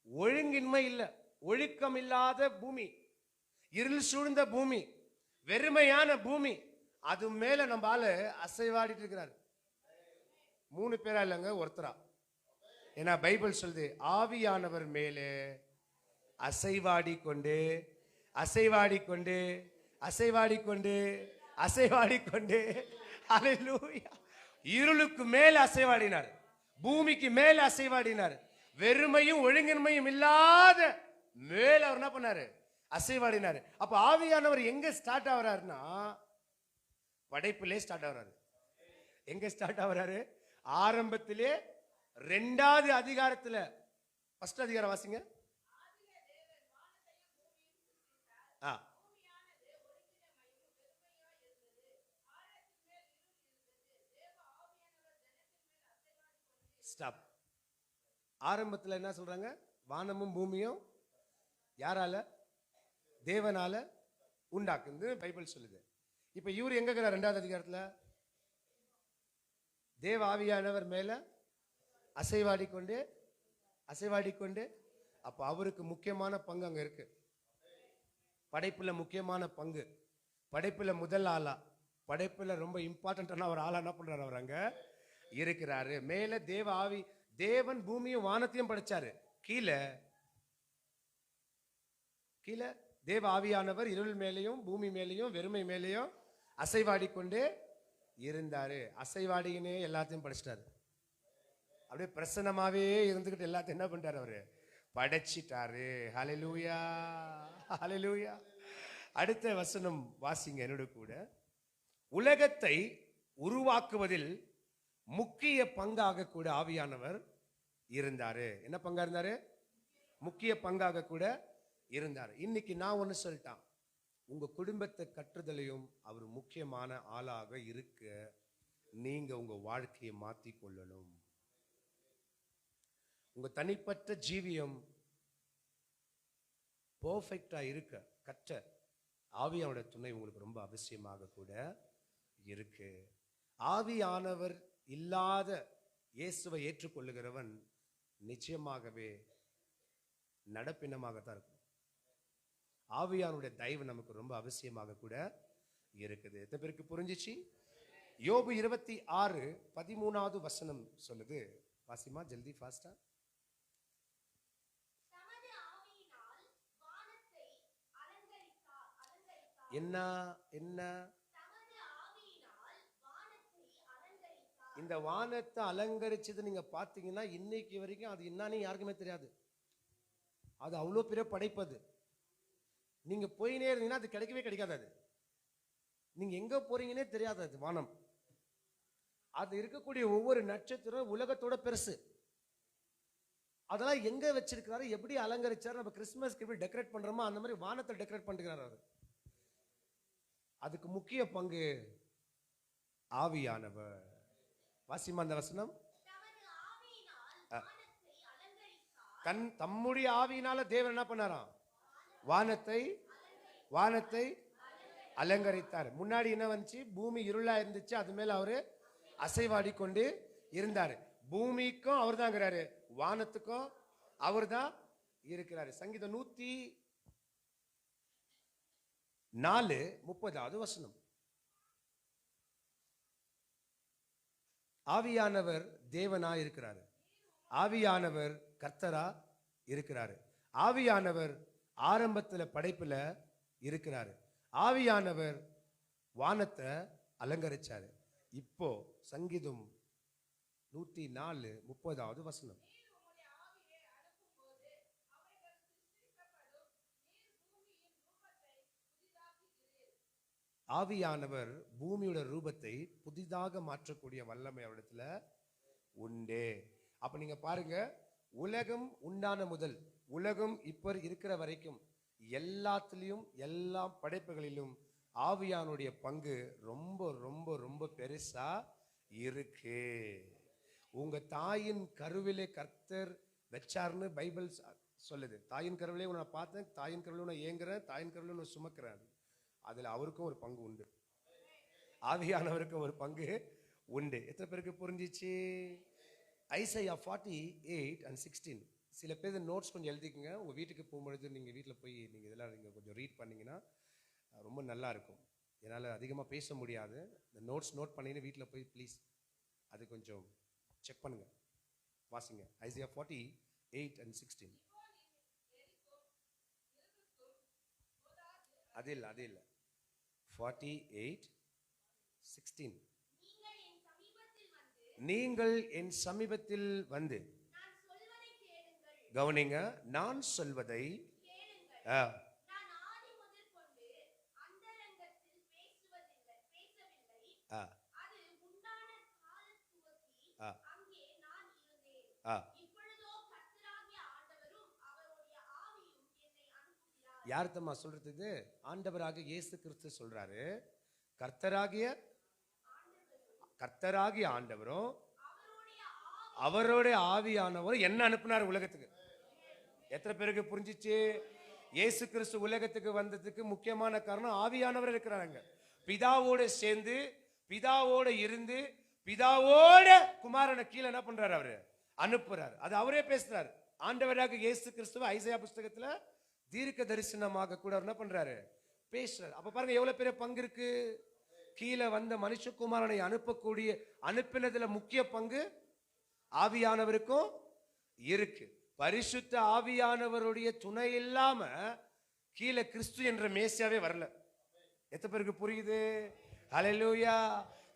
ஒழுங்கின்மை இல்ல, ஒழுக்கம் இல்லாத பூமி, இருள் சூழ்ந்த பூமி, வெறுமையான பூமி, அது மேல நம்ம ஆளு அசைவாடிட்டு இருக்கிறாரு. 3 பேரா இல்லைங்க, ஒருத்தரா. ஏன்னா பைபிள் சொல்லுது ஆவியானவர் மேலே அசைவாடி கொண்டு அசைவாடி கொண்டு அசைவாடி கொண்டு அசைவாடி கொண்டு. ஹல்லேலூயா. இருளுக்கு மேல அசைவாடினார், பூமிக்கு மேல அசைவாடினார். வெறுமையும் ஒழுங்கின்மையும் இல்லாத மேல அவர் என்ன பண்ணாரு? அசைவாடினாரு. அப்ப ஆவியானவர் எங்க ஸ்டார்ட் ஆகிறாருன்னா படைப்பிலே ஸ்டார்ட் ஆகிறாரு. எங்க ஸ்டார்ட் ஆகிறாரு? ஆரம்பத்திலே 2வது அதிகாரத்துல. ஃபர்ஸ்ட் அதிகாரம் வாசிங்க. ஸ்டாப். ஆரம்பத்தில் என்ன சொல்றாங்க? வானமும் பூமியும் யாரால? தேவனால உண்டாக்குன்னு பைபிள் சொல்லுது. இப்ப இவர் எங்க இருக்கிறார்? 2வது அதிகாரத்துல தேவ ஆவியானவர் மேல அசைவாடி கொண்டு அசைவாடி கொண்டு. அப்ப அவருக்கு முக்கியமான பங்கு அங்க இருக்கு. படைப்புல முக்கியமான பங்கு, படைப்புல முதல் ஆளா, படைப்புல ரொம்ப இம்பார்ட்டன்டான ஒரு ஆளா என்ன பண்றாரு? அவர் அங்க இருக்கிறாரு. மேல தேவ ஆவி, தேவன் பூமியும் வானத்தையும் படைச்சாரு. கீழே கீழே தேவ ஆவியானவர் இருள் மேலையும் பூமி மேலையும் வெறுமை மேலையும் அசைவாடி கொண்டே இருந்தாரு. அசைவாடினே எல்லாத்தையும் படைச்சிட்டாரு. அப்படியே பிரசன்னமாவே இருந்துகிட்டு எல்லாத்தையும் என்ன பண்ணிட்டாரு? அவரு படைச்சிட்டாரு. ஹல்லேலூயா, ஹல்லேலூயா. அடுத்த வசனம் வாசிங்க என்னோட கூட. உலகத்தை உருவாக்குவதில் முக்கிய பங்காக கூட ஆவியானவர் இருந்தாரு. என்ன பங்கா இருந்தாரு? முக்கிய பங்காக கூட இருந்தார். இன்னைக்கு நான் ஒன்னு சொல்லிட்டான், உங்க குடும்பத்தை கட்டுதலையும் அவர் முக்கியமான ஆளாக இருக்க நீங்க உங்க வாழ்க்கையை மாற்றி கொள்ளணும். உங்க தனிப்பட்ட ஜீவியம் பெர்ஃபெக்டா இருக்க கற்ற ஆவியானோட துணை உங்களுக்கு ரொம்ப அவசியமாக கூட இருக்கு. ஆவியானவர் இல்லாத இயேசுவை ஏற்றுக்கொள்ளுகிறவன் நிச்சயமாகவே நடப்பினமாகத்தான் இருக்கும். ஆவியானுடைய தயவு நமக்கு ரொம்ப அவசியமாக கூட இருக்குது. எத்தனை பேருக்கு புரிஞ்சிச்சு? யோபு 26:13 வசனம் சொல்லுது. வாசிமா ஜல்தி ஃபாஸ்டா. என்ன என்ன இந்த வானத்தை அலங்கரிச்சது நீங்க பாத்தீங்கன்னா இன்னைக்கு வரைக்கும் அது என்னன்னு யாருக்குமே தெரியாது. அது அவ்வளோ பெரிய படைப்பது. நீங்க போயினே இருந்தீங்கன்னா அது கிடைக்கவே கிடைக்காது. அது நீங்க எங்க போறீங்கன்னே தெரியாது. அது வானம். அது இருக்கக்கூடிய ஒவ்வொரு நட்சத்திரம் உலகத்தோட பெருசு. அதெல்லாம் எங்க வச்சிருக்கிறாரு, எப்படி அலங்கரிச்சாரு? நம்ம கிறிஸ்துமஸ்க்கு எப்படி டெக்கரேட் பண்றோமோ அந்த மாதிரி வானத்தை டெக்கரேட் பண்ணுகிறார். அவர் அதுக்கு முக்கிய பங்கு ஆவியானவர். வாசிமா அந்த வசனம். தம்முடைய ஆவியினால தேவன் என்ன பண்ணாராம்? வானத்தை அலங்கரித்தார். முன்னாடி என்ன வந்துச்சு? பூமி இருளா இருந்துச்சு, அது மேல அவரு அசைவாடி கொண்டு இருந்தாரு. பூமிக்கும் அவர் தான் இருக்கிறாரு, வானத்துக்கும் அவர் தான் இருக்கிறாரு. சங்கீதம் 104:30 வசனம். ஆவியானவர் தேவனா இருக்கிறாரு. ஆவியானவர் கர்த்தரா இருக்கிறாரு. ஆவியானவர் ஆரம்பத்துல படைப்புல இருக்கிறாரு. ஆவியானவர் வானத்தை அலங்கரிச்சாரு. இப்போ சங்கீதம் 104:30 வசனம். ஆவியானவர் பூமியோட ரூபத்தை புதிதாக மாற்றக்கூடிய வல்லமை அவரிடத்துல உண்டே. அப்ப நீங்க பாருங்க, உலகம் உண்டான முதல் உலகம் இப்ப இருக்கிற வரைக்கும் எல்லாத்துலயும் எல்லா படைப்புகளிலும் ஆவியானுடைய பங்கு ரொம்ப ரொம்ப ரொம்ப பெருசா இருக்கு. உங்க தாயின் கருவிலே கர்த்தர் வச்சார்னு பைபிள் சொல்லுது. தாயின் கருவிலே உன்னை பார்த்தேன், தாயின் கருவிலே உன்னை ஏங்குறேன், தாயின் கருவிலே உன்னை சுமக்கிறேன். அதுல அவருக்கும் ஒரு பங்கு உண்டு, ஆவியானவருக்கும் ஒரு பங்கு உண்டு. எத்தனை பேருக்கு புரிஞ்சிச்சு? ஐசையா 48:16. சில பேர் நோட்ஸ் கொஞ்சம் எழுதிக்கங்க. உங்க வீட்டுக்கு போகும்பொழுது நீங்க வீட்டில் போய் நீங்க இதெல்லாம் நீங்க கொஞ்சம் ரீட் பண்ணீங்கன்னா ரொம்ப நல்லா இருக்கும். என்னால் அதிகமாக பேச முடியாது. இந்த நோட்ஸ் நோட் பண்ணின்னு வீட்டில் போய் ப்ளீஸ் அது கொஞ்சம் செக் பண்ணுங்க, வாசிங்க. ஐசையா 48:16. அது இல்லை 48:16. நீங்கள் என் சமீபத்தில் வந்து கவனிங்க, நான் சொல்வதை யார் தம்மா சொல்றது? ஆண்டவராக இயேசு கிறிஸ்து சொல்றாரு. கர்த்தராகிய ஆண்டவரும் அவருடைய ஆவியானவரும் என்ன அனுப்புனார் உலகத்துக்கு. எத்தனை பேருக்கு புரிஞ்சிச்சு? இயேசு கிறிஸ்து உலகத்துக்கு வந்ததுக்கு முக்கியமான காரணம் ஆவியானவர் இருக்கிறாங்க. பிதாவோட சேர்ந்து, பிதாவோட இருந்து, பிதாவோட குமாரனை கீழே என்ன பண்றாரு? அவரு அனுப்புறாரு. அது அவரே பேசுறாரு. ஆண்டவராக இயேசு கிறிஸ்துவ ஐசையா புஸ்தகத்துல தீர்க்க தரிசனமாக கூட என்ன பண்றாரு? பேசுறாரு. அப்ப பாருங்க எவ்வளவு பெரிய பங்கு இருக்கு. கீழே வந்த மனுஷகுமாரனை அனுப்பினதுல முக்கிய பங்கு ஆவியானவருக்கும் இருக்கு. பரிசுத்த ஆவியானவருடைய துணை இல்லாம கீழே கிறிஸ்து என்ற மேசியாவே வரல. எத்தனை பேருக்கு புரியுது? ஹல்லேலூயா.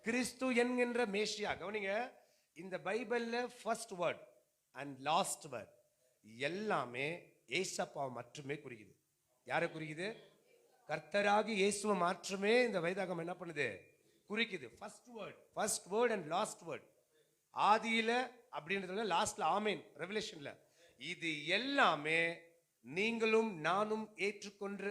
கிறிஸ்து என்கின்ற மேசியா. கவனிங்க, இந்த பைபிள்ல first word and last word எல்லாமே ஏசப்பாவை மட்டுமே குறிக்குது. யாரை குறிக்குது? கர்த்தராகி இயேசுவை மாற்றமே இந்த வேதாகம் என்ன பண்ணுது? குறிக்குது. First word and last word. ஆதியில அப்படின்றதுல, லாஸ்ட்ல ஆமென் ரெவலேஷன்ல. இது எல்லாமே நீங்களும் நானும் ஏற்றுக்கொண்டு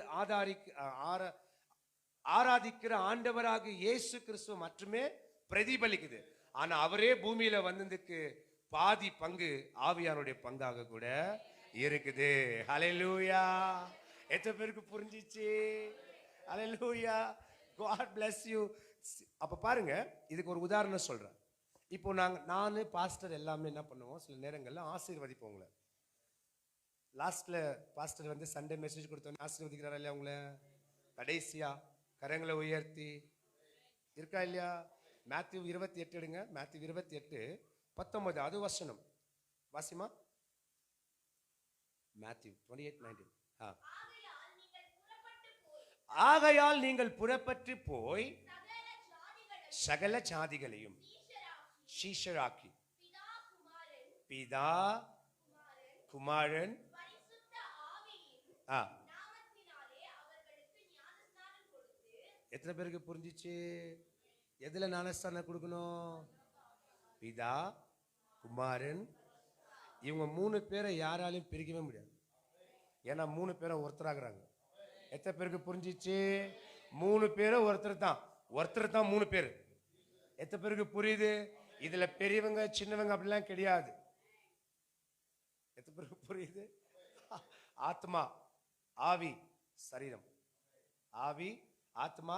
ஆராதிக்கிற ஆண்டவராக இயேசு கிறிஸ்துவ மட்டுமே பிரதிபலிக்குது. ஆனா அவரே பூமியில வந்ததுக்கு பாதி பங்கு ஆவியானுடைய பங்காக கூட இருக்குது. ஹல்லேலூயா. எத்தனை பேருக்கு புரிஞ்சிச்சு? ஹல்லேலூயா. God bless you. அப்ப பாருங்க, இதுக்கு ஒரு உதாரணம் சொல்றேன். இப்போ நானு பாஸ்டர் எல்லாமே என்ன பண்ணுவோம், சில நேரங்கள்ல ஆசீர்வதிப்போங்கள. லாஸ்ட்ல பாஸ்டர் வந்து சண்டே மெசேஜ் கொடுத்தோன்னு ஆசீர்வதிக்கிறாரா இல்லையா உங்களை? கடைசியா கரங்களை உயர்த்தி இருக்கா இல்லையா? மேத்யூ 28 எடுங்க. மேத்யூ 28:19 வசனம் வாசிமா. மேத்யூ 28:19. ஆகையால் நீங்கள் புறப்பட்டு போய் சகல ஜாதிகளையும் சீஷராக்கி பிதா குமாரன் எத்தனை பேருக்கு புரிஞ்சிச்சு? எதுல ஞானஸ்தானம் கொடுக்கணும்? பிதா குமாரன். இவங்க 3 பேரை யாராலையும் பிரிக்கவே முடியாது. ஏன்னா 3 பேரை ஒருத்தராகிறாங்க. எத்தனை பேருக்கு புரிஞ்சிச்சு? 3 பேரும் ஒருத்தர் தான். 3 பேர். எத்தனை பேருக்கு புரியுது? இதுல பெரியவங்க சின்னவங்க அப்படிலாம் கிடையாது. எத்தனை பேருக்கு புரியுது? ஆத்மா, ஆவி, சரீரம். ஆவி, ஆத்மா,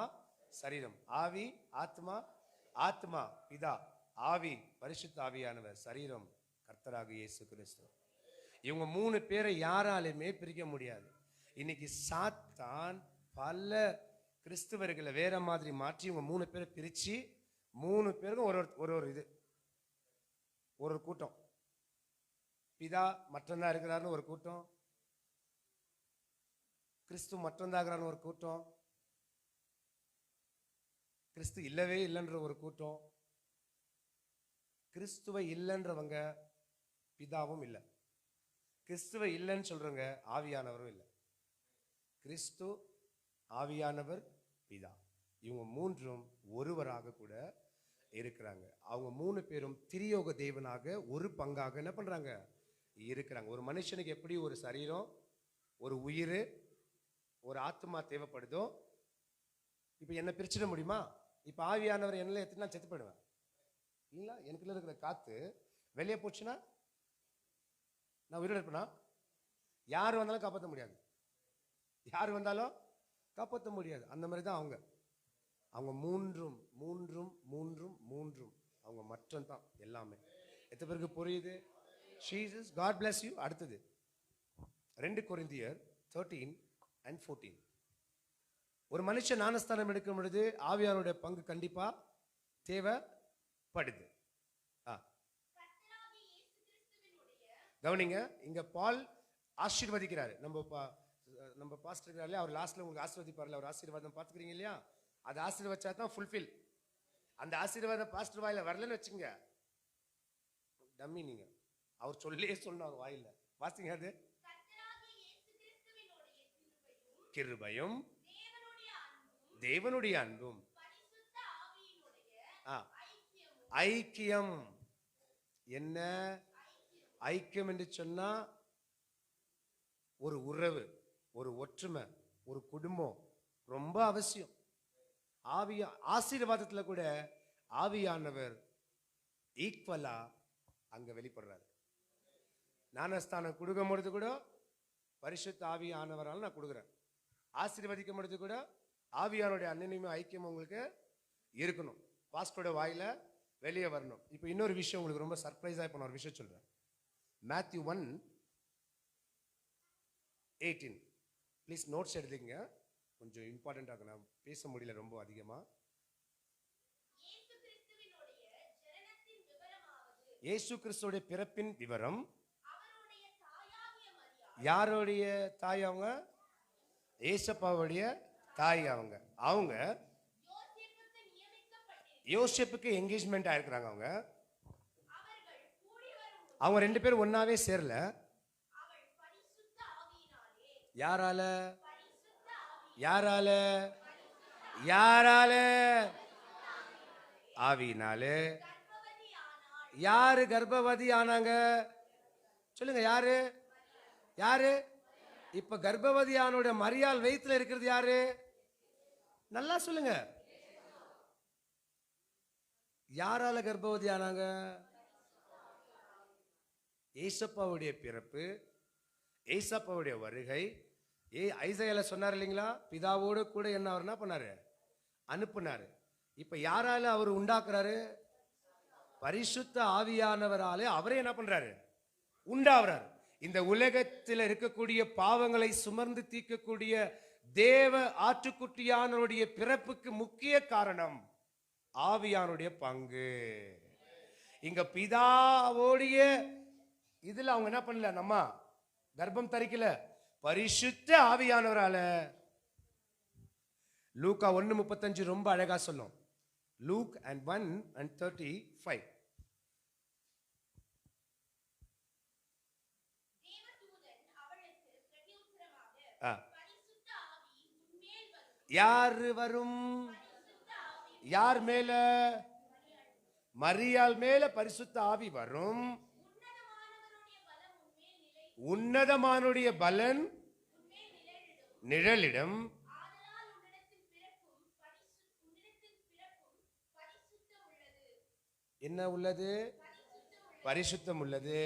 சரீரம். ஆவி, ஆத்மா, ஆத்மா பிதா, ஆவி பரிசுத்த ஆவியானவர், சரீரம் கர்த்தராக இயேசு கிறிஸ்து. இவங்க 3 பேரை யாராலுமே பிரிக்க முடியாது. இன்னைக்கு சாத்தான் பல கிறிஸ்துவர்களை வேற மாதிரி மாற்றி இவங்க 3 பேரை பிரிச்சு 3 பேருக்கும் ஒரு இது, ஒரு கூட்டம். பிதா மற்றந்தான் இருக்கிறாருன்னு ஒரு கூட்டம், கிறிஸ்து மற்றந்தான் இருக்கிறாருன்னு ஒரு கூட்டம், கிறிஸ்து இல்லவே இல்லைன்ற ஒரு கூட்டம், கிறிஸ்துவை இல்லைன்றவங்க பிதாவும் இல்லை, கிறிஸ்துவை இல்லைன்னு சொல்றவங்க ஆவியானவரும் இல்லை. கிறிஸ்து, ஆவியானவர், பிதா, இவங்க 3ம் ஒருவராக கூட இருக்கிறாங்க. அவங்க 3 பேரும் திரியோக தேவனாக ஒரு பங்காக என்ன பண்றாங்க? இருக்கிறாங்க. ஒரு மனுஷனுக்கு எப்படி ஒரு சரீரம், ஒரு உயிர், ஒரு ஆத்மா தேவைப்படுதோ, இப்ப என்ன பிரிச்சிட முடியுமா? இப்ப ஆவியானவர் என்ன எத்தனை செத்து போயிடுவேன் இல்ல? எனக்குள்ள இருக்கிற காத்து வெளியே போச்சுன்னா நான் உயிரோட இருப்பேனா? யார் வந்தாலும் காப்பாற்ற முடியாது. யார் வந்தாலும் காப்பாற்ற முடியாது. அந்த மாதிரி தான் அவங்க. அவங்க மூன்றும் அவங்க மட்டும் தான் எல்லாமே. எத்தனை பேருக்கு புரியுது? Jesus, God bless you. அடுத்தது 2 கொரிந்தியர் 13:14. ஒரு மனுஷன் ஞானஸ்தானம் எடுக்கும் பொழுது ஆவியானுடைய பங்கு கண்டிப்பா தேவைப்படுது. கவனிங்க, இங்க பால் ஆசீர்வதிக்கிறாரு. நம்ம பாஸ்டர் இருக்கிறாரு, அவர் லாஸ்ட்ல உங்களுக்கு ஆசீர்வதிப்பார்ல, அவர் ஆசீர்வாதம் பார்த்துக்கிறீங்க இல்லையா? அது ஆசீர்வச்சா தான் ஃபுல்ஃபில். அந்த ஆசீர்வாதம் பாஸ்டர் வாயில வரலன்னு வச்சுங்க, டம்மி நீங்க. அவர் சொல்லியே சொன்னார் வாயில. வாசிங்க, அது கிருபையும் தேவனுடைய அன்பும் ஐக்கியம். என்ன ஐக்கியம் என்று சொன்னா? ஒரு உறவு, ஒரு ஒற்றுமை, ஒரு குடும்பம் ரொம்ப அவசியம். ஆசீர்வாதத்துல கூட ஆவியானவர் ஈக்குவலா அங்க வெளிப்படுறாரு. ஞானஸ்தானம் கொடுக்கும் பொழுது கூட பரிசுத்த ஆவியானவரால் நான் கொடுக்குறேன். ஆசீர்வதிக்கும் பொழுது கூட ஆவியானுடைய அன்னியமும் ஐக்கியம் உங்களுக்கு இருக்கணும். பாஸ்டரோட வாயில வெளியே வரணும். இப்போ இன்னொரு விஷயம் உங்களுக்கு ரொம்ப சர்ப்ரைஸா இப்போ நான் ஒரு விஷயம் சொல்றேன். மேத்யூ 1:18. ப்ளீஸ் நோட்ஸ் எடுத்துக்கங்க, கொஞ்சம் இம்பார்ட்டன்டாக. நான் பேச முடியல ரொம்ப அதிகமா. இயேசு கிறிஸ்துவோட பிறப்பின் விவரம். யாருடைய தாய்? அவங்க ஏசப்பாவுடைய தாய். அவங்க யோசேப்புக்கு என்கேஜ்மெண்ட் ஆயிருக்கிறாங்க. அவங்க 2 பேரும் ஒன்னாவே சேரல. யாரால? ஆவியினாலே. யாரு கர்ப்பவதி ஆனாங்க? சொல்லுங்க, யாரு? இப்ப கர்ப்பவதியானோட மரியாள் வயித்துல இருக்கிறது யாரு? நல்லா சொல்லுங்க. யாரால கர்ப்பவதி ஆனாங்க? ஏசப்பாவுடைய பிறப்பு, ஏசப்பாவுடைய வருகை. ஐசையால சொன்னார் இல்லைங்களா? பிதாவோடு கூட என்ன பண்ணாரு? அனுப்புனாரு. இப்ப யாரால அவர் உண்டாக்குறாரு? பரிசுத்த ஆவியானவராலே அவரே என்ன பண்றாரு? உண்டாகிறார். இந்த உலகத்தில் இருக்கக்கூடிய பாவங்களை சுமர்ந்து தீர்க்கக்கூடிய தேவ ஆட்டுக்குட்டியானுடைய பிறப்புக்கு முக்கிய காரணம் ஆவியானுடைய பங்கு. இங்க பிதாவோடைய இதுல அவங்க என்ன பண்ணல, நம்ம கர்ப்பம் தரிக்கல, பரிசுத்த ஆவியானவரால லூக்கா 1:35 ரொம்ப அழகா சொல்லும். Luke and 1:35. யாரு வரும்? யார் மேல? மரியாள் மேல பரிசுத்த ஆவி வரும். உன்னதமானுடைய பலன் நிழலிடம். என்ன உள்ளது? பரிசுத்தம் உள்ளது.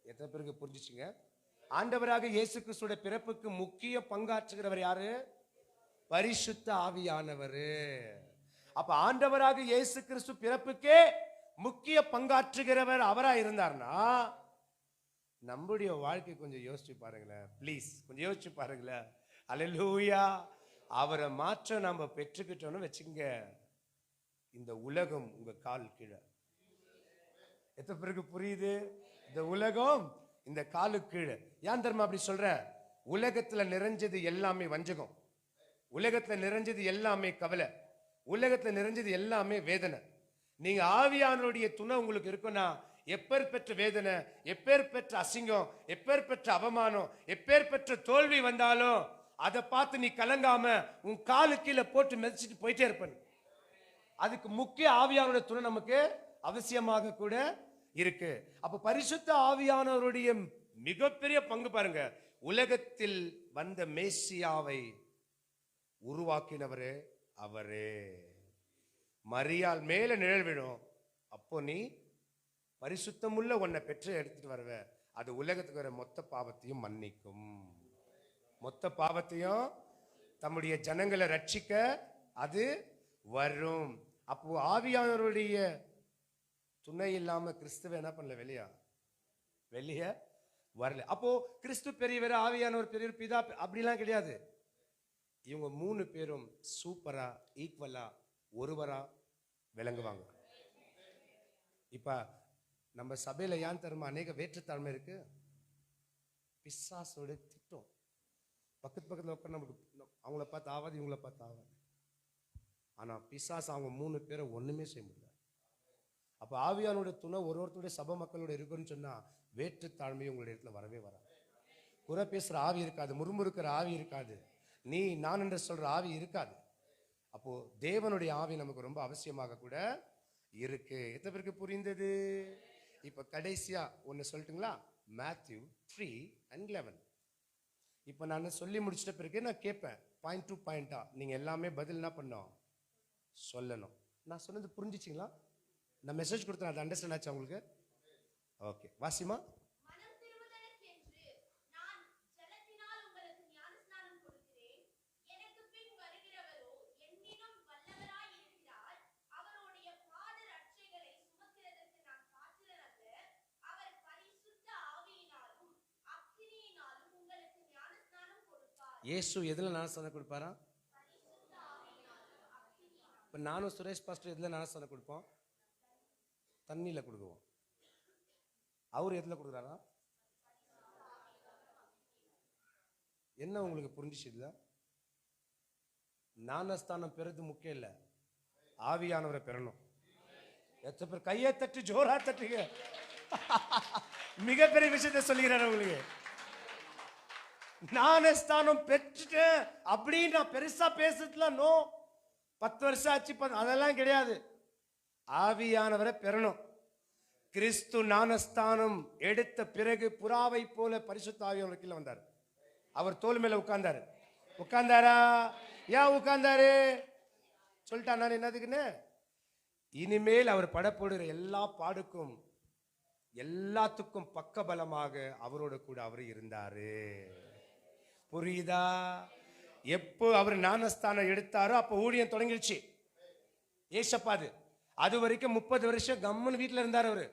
எத்தனை பேருக்கு புரிஞ்சுச்சுங்க? ஆண்டவராக இயேசு கிறிஸ்துவோட பிறப்புக்கு முக்கிய பங்காற்றுகிறவர் யாரு? பரிசுத்த ஆவியானவர். அப்ப ஆண்டவராக இயேசு கிறிஸ்து பிறப்புக்கே முக்கிய பங்காற்றுகிறவர் அவரா இருந்தார்னா, நம்முடைய வாழ்க்கை கொஞ்சம் யோசிச்சு பாருங்களேன். ப்ளீஸ் கொஞ்சம் யோசிச்சு பாருங்களேன். அல்லேலூயா. அவரை மாற்ற நம்ம பெற்றுக்கிட்டோம்னு வச்சுங்க, இந்த உலகம் உங்க கால் கீழே. எத்தனை பேருக்கு புரியுது? இந்த உலகம் இந்த காலு கீழே. ஏன் தெரியுமா அப்படி சொல்ற? உலகத்துல நிறைஞ்சது எல்லாமே வஞ்சகம், உலகத்துல நிறைஞ்சது எல்லாமே கவலை, உலகத்துல நிறைஞ்சது எல்லாமே வேதனை. நீங்க ஆவியானவருடைய துணை உங்களுக்கு இருக்குன்னா, எப்பேர் பெற்ற வேதனை, எப்பேர் பெற்ற அசிங்கம், எப்பேர் பெற்ற அவமானம், எப்பேர் பெற்ற தோல்வி வந்தாலும் அதை பார்த்து நீ கலங்காம உன் காலு கீழே போட்டு மிதிச்சிட்டு போயிட்டே இருப்ப. அதுக்கு முக்கிய ஆவியானவருடைய துணை நமக்கு அவசியமாக கூட இருக்கு. அப்ப பரிசுத்த ஆவியானவருடைய மிகப்பெரிய பங்கு பாருங்க. உலகத்தில் வந்த மேசியாவை உருவாக்கினவரே அவரே. மரியாள் மேல நிழல் விடும். அப்போ நீ பரிசுத்தமுள்ள ஒன்னை பெற்று எடுத்துட்டு வருவ. அது உலகத்துக்கு வர மொத்த பாவத்தையும் மன்னிக்கும். மொத்த பாவத்தையும் தம்முடைய ஜனங்களை ரட்சிக்க அது வரும். அப்போ ஆவியானவருடைய துணை இல்லாம கிறிஸ்துவ என்ன பண்ணல, வெளிய வரல. அப்போ கிறிஸ்து பெரியவர், ஆவியானவர் பெரியவர், பிதா அப்படிலாம் கிடையாது. இவங்க 3 பேரும் சூப்பரா ஈக்குவலா ஒருவரா விளங்குவாங்க. இப்ப நம்ம சபையில ஏன் தருமா அநேக வேற்றுத்தாழ்மை இருக்கு? பிசாசோட திட்டம். பக்கத்துல உட்கார் நமக்கு அவங்கள பார்த்து ஆவாது, இவங்கள பார்த்து ஆவாது. ஆனா பிசாசு அவங்க 3 பேரை ஒண்ணுமே செய்ய முடியல. அப்ப ஆவியானோட துணை ஒருவருடைய சபை மக்களோட இருக்குன்னு சொன்னா வேற்றுத்தாழ்மை உங்களுடைய இடத்துல வரவே வராது. குறை பேசுற ஆவி இருக்காது, முறுமுறுக்கிற ஆவி இருக்காது, நீ நான் என்று சொல்ற ஆவி இருக்காது. அப்போ தேவனுடைய ஆவி நமக்கு ரொம்ப அவசியமாக கூட இருக்கு. எத்தனை பேருக்கு புரிந்தது? இப்ப கடைசியா ஒன்னு சொல்லட்டுங்களா? Matthew 3:11. இப்ப நான் சொல்லி முடிச்சிட்ட பிறகு நான் கேட்பேன், பாயிண்ட் டு பாயிண்டா நீங்க எல்லாமே பதில் என்ன பண்ணோம், சொல்லணும். நான் சொன்னது புரிஞ்சிச்சிங்களா? நான் மெசேஜ் கொடுத்தேன், அது அண்டர்ஸ்டாண்ட் ஆச்சா உங்களுக்கு? ஓகே, வாசிமா. இயேசு எதுல ஞானஸ்நானம் கொடுப்பாரா? இப்ப நானும் சுரேஷ் பாஸ்டர் எதுல ஞானஸ்நானம் கொடுப்போம்? தண்ணியில கொடுக்குவோம். அவர் எதுல கொடுக்குறாரா? என்ன உங்களுக்கு புரிஞ்சிச்சு? இதுல ஞானஸ்தானம் பெறது முக்கியம் இல்ல, ஆவியானவரை பெறணும். எத்தனை பேர் கையை தட்டு ஜோரா தட்டுங்க. மிகப்பெரிய விஷயத்தை சொல்லுகிறார் உங்களுக்கு. ஞானஸ்தானம் பெற்றுட்டு அப்படின்னு நான் பெருசா பேசுறதுல நோ. 10 வருஷம் ஆச்சு அதெல்லாம் கிடையாது. ஆவியானவரை பெறணும். கிறிஸ்து ஞானஸ்தானம் எடுத்த பிறகு புறாவை போல பரிசுத்த ஆவியானவர் கீழே வந்தார். அவர் தோல் மேல உட்கார்ந்தாரு. உட்கார்ந்தாரா? ஏன் உட்கார்ந்தாரு சொல்லிட்டா நான் என்னதுக்குன்னு? இனிமேல் அவர் படப்படுகிற எல்லா பாடுக்கும் எல்லாத்துக்கும் பக்க பலமாக அவரோட கூட அவர் இருந்தாரு. புரியுதா? எப்போ அவர் ஞானஸ்தானம் எடுத்தாரோ அப்போ ஊழியம் தொடங்கிடுச்சு. ஏசப்பாது அது வரைக்கும் 30 வருஷம் கம்மன் வீட்டில் இருந்தார். அவரு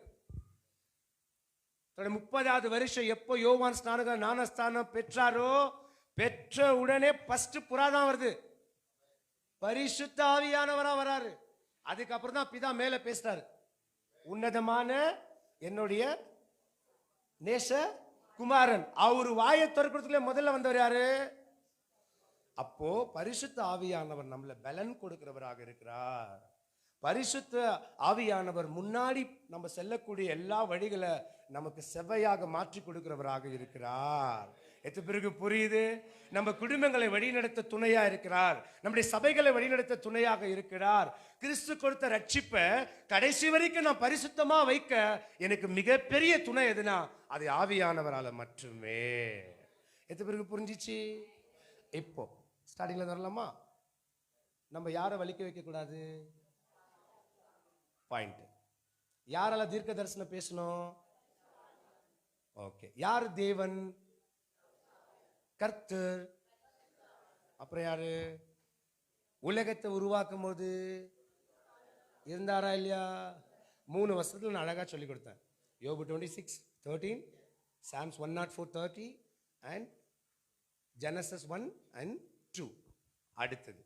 30வது வருஷம் எப்போ யோவான் ஸ்நானகர் ஞானஸ்தானம் பெற்றாரோ, பெற்ற உடனே ஃபர்ஸ்ட் புறாதான் வருது, பரிசுத்த ஆவியானவரா வராரு. அதுக்கப்புறம் தான் பிதா மேல பேசுறாரு, உன்னதமான என்னுடைய நேச குமாரன். அவரு வாயை திறக்கிறதுக்குள்ள முதல்ல வந்தவர் யாரு? அப்போ பரிசுத்த ஆவியானவர் நம்மள பலன் கொடுக்கிறவராக இருக்கிறார். பரிசுத்த ஆவியானவர் முன்னாடி நம்ம செல்லக்கூடிய எல்லா வழிகளை நமக்கு செவ்வையாக மாற்றி கொடுக்கிறவராக இருக்கிறார். எத்த பிறகு புரியுது? நம்ம குடும்பங்களை வழிநடத்த துணையா இருக்கிறார். நம்முடைய சபைகளை வழிநடத்த துணையாக இருக்கிறார். கிறிஸ்து கொடுத்த ரட்சிப்பை கடைசி வரைக்கும் நான் பரிசுத்தமா வைக்க எனக்கு மிகப்பெரிய துணை எதுனா அது ஆவியானவரால மட்டுமே. எத்த பிறகு புரிஞ்சிச்சு? இப்போ ஸ்டார்டிங்ல வரலாமா? நம்ம யாரை வலிக்க வைக்க கூடாது? பாயிண்ட். யாரால தீர்க்க தரிசனம் பேசணும்? ஓகே. யார் தேவன்? கர்த்தர். அப்புறம் யாரு? உலகத்தை உருவாக்கும் போது இருந்தாரா இல்லையா? 3 வருஷத்துல நான் அழகா சொல்லி கொடுத்தேன். யோபு 26:13, சாம்ஸ் 104:30 அண்ட் ஜெனசிஸ் 1 and 2. அடுத்தது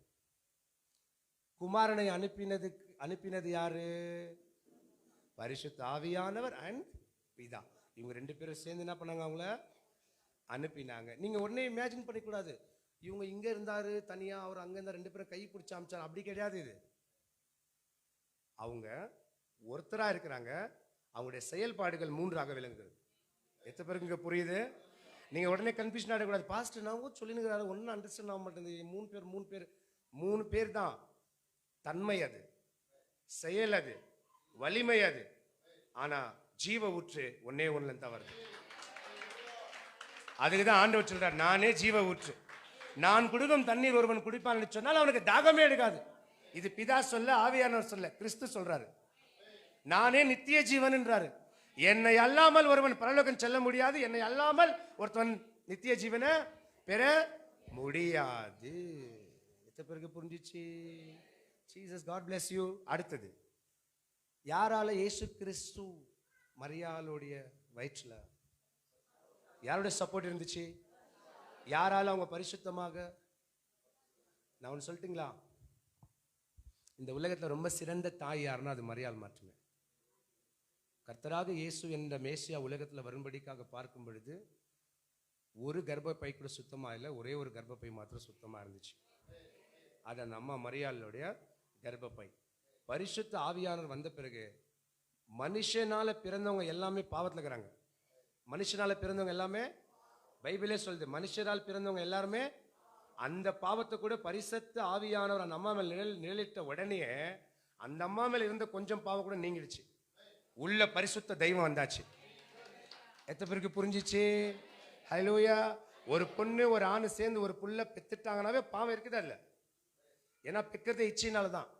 குமாரனை அனுப்பினது யாரு? பரிசுத்த ஆவியானவர் அண்ட் பிதா. இவங்க 2 பேரும் சேர்ந்து என்ன பண்ணாங்க? அவங்கள அனுப்பினாங்க. நீங்க உடனே இமேஜின் பண்ணிக்கூடாது, இவங்க இங்க இருந்தாரு தனியா, அவர் அங்க இருந்தா 2 பேரும் கை பிடிச்சி அமிச்சார். அப்படி கிடையாது. இது அவங்க ஒருத்தரா இருக்கிறாங்க. அவங்களுடைய செயல்பாடுகள் 3ஆக விளங்குது. எத்தனை பேருக்கு இங்க புரியுது? நீங்க உடனே கன்ஃபியூஷன் ஆகக்கூடாது. பாஸ்ட் நான் சொல்லினுங்கிறாரு, ஒன்னும் அண்டர்ஸ்டாண்ட் ஆக மாட்டேங்குது. 3 பேர் தான். தன்மை அது, செயல் அது, வலிமை அது. ஆனா ஜீவ ஊற்று ஒன்னே ஒண்ணுல தான் வருது. அதுக்குதான் ஆண்டவர் சொல்றார், நானே ஜீவ ஊற்று. நான் குடுக்கும் தண்ணீர் ஒருவன் குடிப்பான்னு சொன்னால் அவனுக்கு தாகமே எடுக்காது. இது பிதா சொல்ல, ஆவியானவர் சொல்ல, கிறிஸ்து சொல்றாரு. நானே நித்திய ஜீவன் என்றாரு. என்னை அல்லாமல் ஒருவன் பரலோகம் செல்ல முடியாது. என்னை அல்லாமல் ஒருத்தன் நித்திய ஜீவனை பெற முடியாது. எத்தனை பேருக்கு புரிஞ்சிச்சு? Jesus, God bless you. அடுத்தது யாரால இயேசு கிறிஸ்து மரியாளுடைய வயிற்றுல யாருடைய சப்போர்ட் இருந்துச்சு? யாரால அவங்க பரிசுத்தமாக? நான் ஒன்று சொல்லட்டுங்களா? இந்த உலகத்துல ரொம்ப சிறந்த தாய் யாருன்னா அது மரியாள் மட்டுமே. கர்த்தராக இயேசு என்ற மேசியா உலகத்துல வரும்படிக்காக பார்க்கும் பொழுது ஒரு கர்ப்பப்பை கூட சுத்தமா இல்லை. ஒரே ஒரு கர்ப்பப்பை மாத்திரம் சுத்தமா இருந்துச்சு. அது அந்த அம்மா மரியாளுடைய கர்ப்பப்பை. பரிசுத்த ஆவியானவர் வந்த பிறகு மனுஷனால பிறந்தவங்க எல்லாமே பாவத்துல இருக்கிறாங்க. மனுஷனால பிறந்தவங்க எல்லாமே, பைபிளே சொல்லுது, மனுஷரால் பிறந்தவங்க எல்லாருமே அந்த பாவத்தை கூட பரிசுத்த ஆவியானவர் அந்த அம்மா மேல் நிழலிட்ட உடனே அந்த அம்மா மேல இருந்த கொஞ்சம் பாவம் கூட நீங்கிடுச்சு. உள்ள பரிசுத்த தெய்வம் வந்தாச்சு. எத்தனை பேருக்கு புரிஞ்சிச்சு? ஹல்லேலூயா. ஒரு பொண்ணு ஒரு ஆணு சேர்ந்து ஒரு புள்ள பெத்துட்டாங்கன்னாவே பாவம் இருக்குதா இல்ல? ஏன்னா பெக்கிறத இச்சையினாலதான்.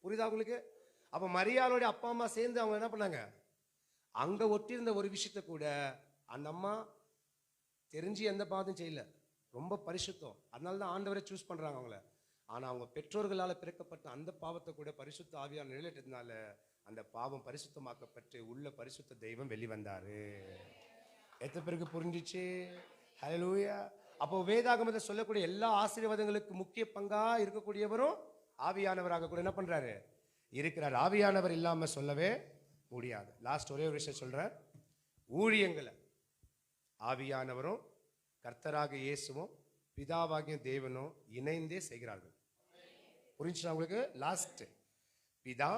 புரியுதா உங்களுக்கு? அப்ப மரியாளுடைய அப்பா அம்மா சேர்ந்து அவங்க என்ன பண்ணாங்க? அங்க ஒட்டியிருந்த ஒரு விஷயத்த கூட அந்த அம்மா தெரிஞ்சு எந்த பாவத்தையும் செய்யல. ரொம்ப பரிசுத்தம். அதனாலதான் ஆண்டவரை சூஸ் பண்றாங்க அவங்கள. ஆனா அவங்க பெற்றோர்களால பிறக்கப்பட்ட அந்த பாவத்தை கூட பரிசுத்த ஆவியால் நிழலிட்டதுனால அந்த பாவம் பரிசுத்தமாக்கப்பட்டு உள்ள பரிசுத்த தெய்வம் வெளிவந்தாரு. எத்தனை பேருக்கு புரிஞ்சிச்சு? ஹல்லேலூயா. அப்போ வேதாகமத்தை சொல்லக்கூடிய எல்லா ஆசீர்வாதங்களுக்கு முக்கிய பங்கா இருக்கக்கூடியவரும் ஆவியானவராக கூட என்ன பண்றாரு? இருக்கிறார். ஆவியானவர் இல்லாம சொல்லவே முடியாது. லாஸ்ட் ஒரே ஒரு விஷயம் சொல்றேன். ஊழியங்களை ஆவியானவரும் கர்த்தராக இயேசுவும் பிதாவாகிய தேவனும் இணைந்தே செய்கிறார்கள். புரிஞ்சுச்சா உங்களுக்கு? லாஸ்ட் பிதா,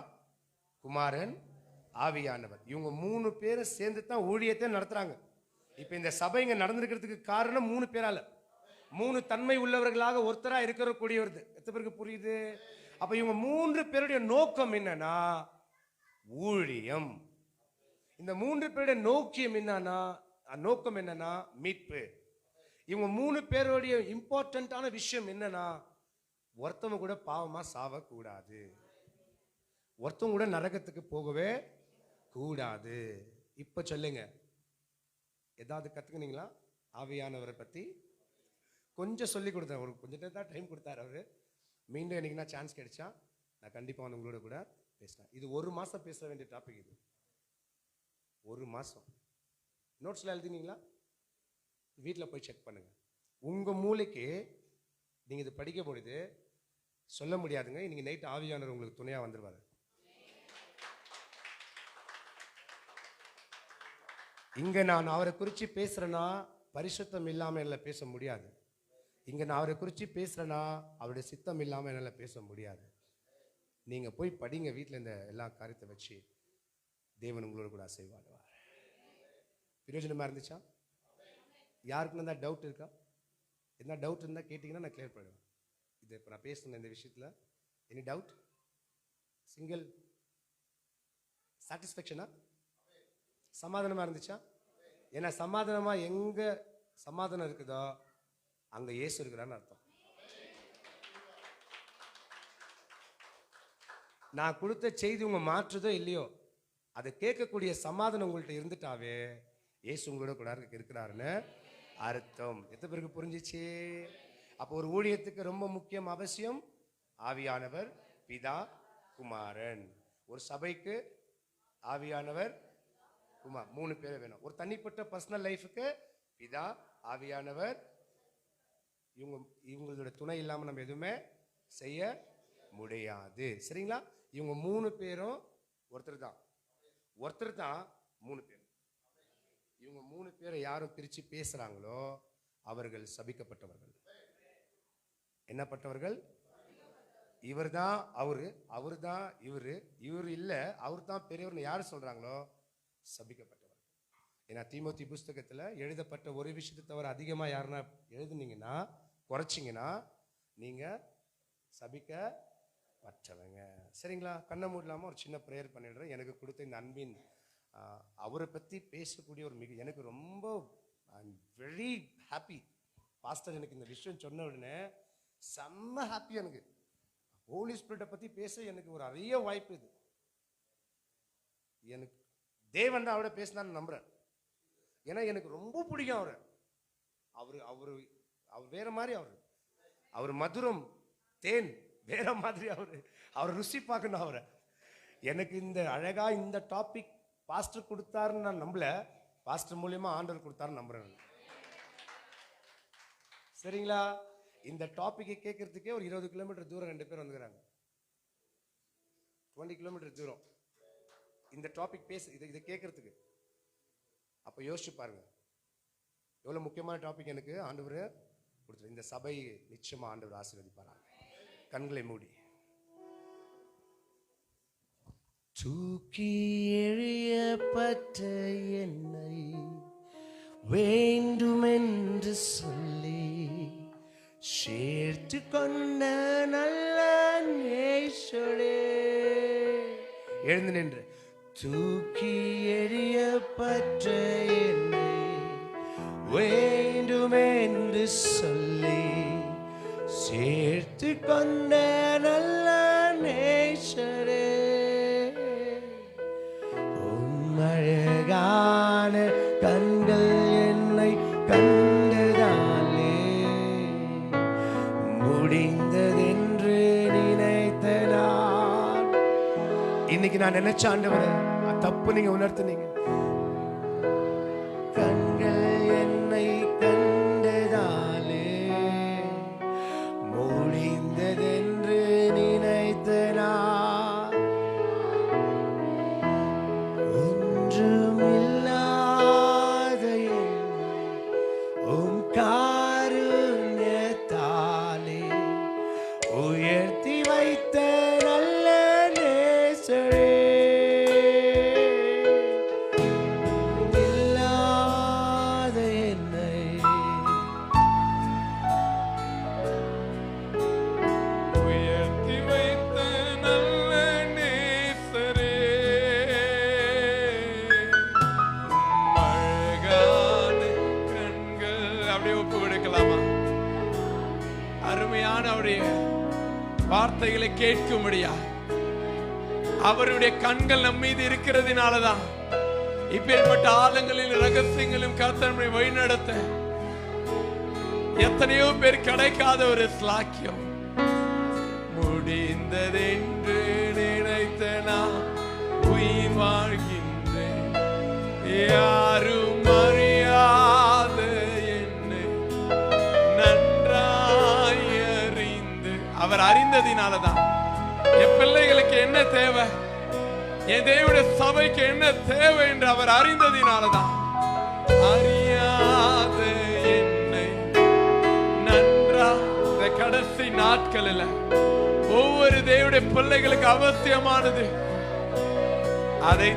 குமாரன், ஆவியானவர், இவங்க 3 பேரை சேர்ந்து தான் ஊழியத்தை நடத்துறாங்க. இப்ப இந்த சபை இங்க நடந்திருக்கிறதுக்கு காரணம் 3 பேரால. 3 தன்மை உள்ளவர்களாக ஒருத்தரா இருக்கக்கூடியவர். எத்தனை பேருக்கு புரியுது? அப்ப இவங்க 3 பேருடைய நோக்கம் என்னன்னா ஊழியம். இந்த 3 பேருடைய நோக்கம் என்னன்னா மீட்பு. இவங்க 3 பேருடைய இம்பார்ட்டன்டான விஷயம் என்னன்னா ஒருத்தவங்க கூட பாவமா சாவக்கூடாது, ஒருத்தவங்க கூட நரகத்துக்கு போகவே கூடாது. இப்ப சொல்லுங்க, ஏதாவது கத்துக்கினீங்களா? ஆவியானவரை பத்தி கொஞ்சம் சொல்லி கொடுத்தேன். ஒரு கொஞ்சம் தான் டைம் கொடுத்தாரு அவரு. மீண்டும் என்னைக்குன்னா சான்ஸ் கிடைச்சா நான் கண்டிப்பா வந்து உங்களோட கூட பேசினேன். இது 1 மாசம் பேச வேண்டிய டாபிக். இது 1 மாசம். நோட்ஸ்ல எழுதினீங்களா? வீட்டில் போய் செக் பண்ணுங்க. உங்க மூளைக்கு நீங்க இது படிக்க பொழுது சொல்ல முடியாதுங்க. இன்னைக்கு நைட் ஆவியானவர் உங்களுக்கு துணையா வந்துருவாரு. இங்க நான் அவரை குறித்து பேசுறேன்னா பரிசுத்தம் இல்லாம இல்லை பேச முடியாது. இங்கே நான் அவரை குறித்து பேசுகிறேன்னா அவருடைய சித்தம் இல்லாமல் என்னால் பேச முடியாது. நீங்கள் போய் படிங்க வீட்டில் இந்த எல்லா காரியத்தை வச்சு, தேவன் உங்களோட கூட அசைவாடுவார். பிரயோஜனமாக இருந்துச்சா? யாருக்குன்னு தான் டவுட் இருக்கா? என்ன டவுட் இருந்தால் கேட்டிங்கன்னா நான் கிளியர் பண்ணுவேன். இது இப்போ நான் பேசுனேன் இந்த விஷயத்தில். Any doubt? சிங்கிள் சாட்டிஸ்ஃபேக்ஷனா? சமாதானமாக இருந்துச்சா? ஏன்னா சமாதானமாக எங்கே சமாதானம் இருக்குதோ அங்கே இயேசு இருக்கிறான்னு அர்த்தம். நான் கொடுத்த செய்தி உங்க மாற்றுதோ இல்லையோ, அதை கேட்கக்கூடிய சமாதானம் உங்கள்கிட்ட இருந்துட்டாவே இயேசு உங்களோட கூட இருக்கிறாருன்னு அர்த்தம். எத்தனை பேருக்கு புரிஞ்சிச்சு? அப்போ ஒரு ஊழியத்துக்கு ரொம்ப முக்கியம் அவசியம் ஆவியானவர், பிதா, குமாரன். ஒரு சபைக்கு ஆவியானவர், குமார், 3 பேர் வேணும். ஒரு தனிப்பட்ட பர்சனல் லைஃபுக்கு பிதா, ஆவியானவர். இவங்களோட துணை இல்லாமல் நம்ம எதுவுமே செய்ய முடியாது. சரிங்களா? இவங்க 3 பேரும் ஒருத்தர் தான் 3 பேர். இவங்க 3 பேரை யாரும் பிரித்து பேசுகிறாங்களோ அவர்கள் சபிக்கப்பட்டவர்கள். என்னப்பட்டவர்கள்? இவர் தான் அவரு, அவர் தான் இவர் இல்லை, அவர் தான் பெரியவர்னு யார் சொல்கிறாங்களோ சபிக்கப்பட்டவர். ஏன்னா தீமோத்தி புஸ்தகத்தில் எழுதப்பட்ட ஒரு விஷயத்தை தவிர அதிகமாக யாருன்னா எழுதுனீங்கன்னா, குறைச்சிங்கன்னா நீங்கள் சபிக்கப்பட்டவங்க. சரிங்களா? கண்ணை மூடலாமல் ஒரு சின்ன ப்ரேயர் பண்ணிடுறேன். எனக்கு கொடுத்த இந்த அன்பின் அவரை பற்றி பேசக்கூடிய ஒரு எனக்கு ரொம்ப வெரி ஹாப்பி. பாஸ்டர் எனக்கு இந்த விஷயம் சொன்ன உடனே செம்ம ஹாப்பி. எனக்கு ஹோலி ஸ்பிரிட்டை பற்றி பேச எனக்கு ஒரு அரிய வாய்ப்பு. இது எனக்கு தேவன் தான் அவரை பேசினான்னு நம்புறேன். ஏன்னா எனக்கு ரொம்ப பிடிக்கும் அவரை. அவர் வேற மாதிரி. அவர் மதுரம் தேன் வேற மாதிரி. அவரை ருசி பார்க்கணும். அவரை எனக்கு இந்த அழகா இந்த டாபிக் பாஸ்டர் கொடுத்தாருன்னு நான் நம்பல, பாஸ்டர் மூலியமா ஆண்டவர் கொடுத்தாருன்னு நம்புறேன். சரிங்களா? இந்த டாபிக்கை கேட்கறதுக்கே ஒரு 20 கிலோமீட்டர் தூரம் 2 பேர் வந்துக்கிறாங்க. 20 கிலோமீட்டர் தூரம் இந்த டாபிக் இதை கேட்கறதுக்கு. அப்போ யோசிச்சு பாருங்க எவ்வளோ முக்கியமான டாபிக் எனக்கு ஆண்டவர் கொடுத்துரு. இந்த சபை நிச்சயமா ஆண்டவர் ஆசீர்வதிப்பாராங்க. கண்களை மூடி. தூக்கி எறியப்பட்ட என்னை வேண்டுமென்று சொல்லி சேர்த்து கொண்ட நல்ல நேசரே. எழுந்து நின்று. தூக்கி எறியப்பட்ட என்னை வேண்டுமென்று சொல்லி சேர்த்து கொண்ட நல்ல நேசரே, அழகான கண்கள் என்னை கண்டதாலே முடிந்ததென்று நினைத்த நான். இன்னைக்கு நான் நினைச்ச ஆண்டவரே தப்பு நீங்க உணர்த்துனீங்க. கண்கள் என்னை கண்டதாலே முடிந்ததென்று நினைத்த நான் ஒன்றுமில்லாத உம் காருண்யத்தாலே உயர்த்தி வைத்த நல்ல நேசரே, இல்லாத என்னை உயர்த்தி வைத்த நல்ல நேசரே, அழகான கண்கள். அப்படியே ஒப்பு கொடுக்கலாமா? அருமையான அவருடைய வார்த்தைகளை கேட்கும்படியா அவருடைய கண்கள் நம் மீது இருக்கிறதுனாலதான் இப்பேற்பட்ட ஆழங்களில் ரகசியங்களும் கர்த்தரை வழிநடத்த எத்தனையோ பேர் கிடைக்காத ஒரு ஸ்லாக்கியம். முடிந்ததென்று நினைத்த நான் உயிர் வாழ்கின்றேன், யாரும் அறியாத என்னை நன்றாய் அறிந்து. அவர் அறிந்ததினாலதான் என் பிள்ளைகளுக்கு என்ன தேவை, என் தேவனுடைய சபைக்கு என்ன தேவை என்று அவர் அறிந்ததினாலதான் அறியாத என்னை நன்றாய் கடைசி நாட்களில் ஒவ்வொரு தேவனுடைய பிள்ளைகளுக்கு அவசியமானது. அதை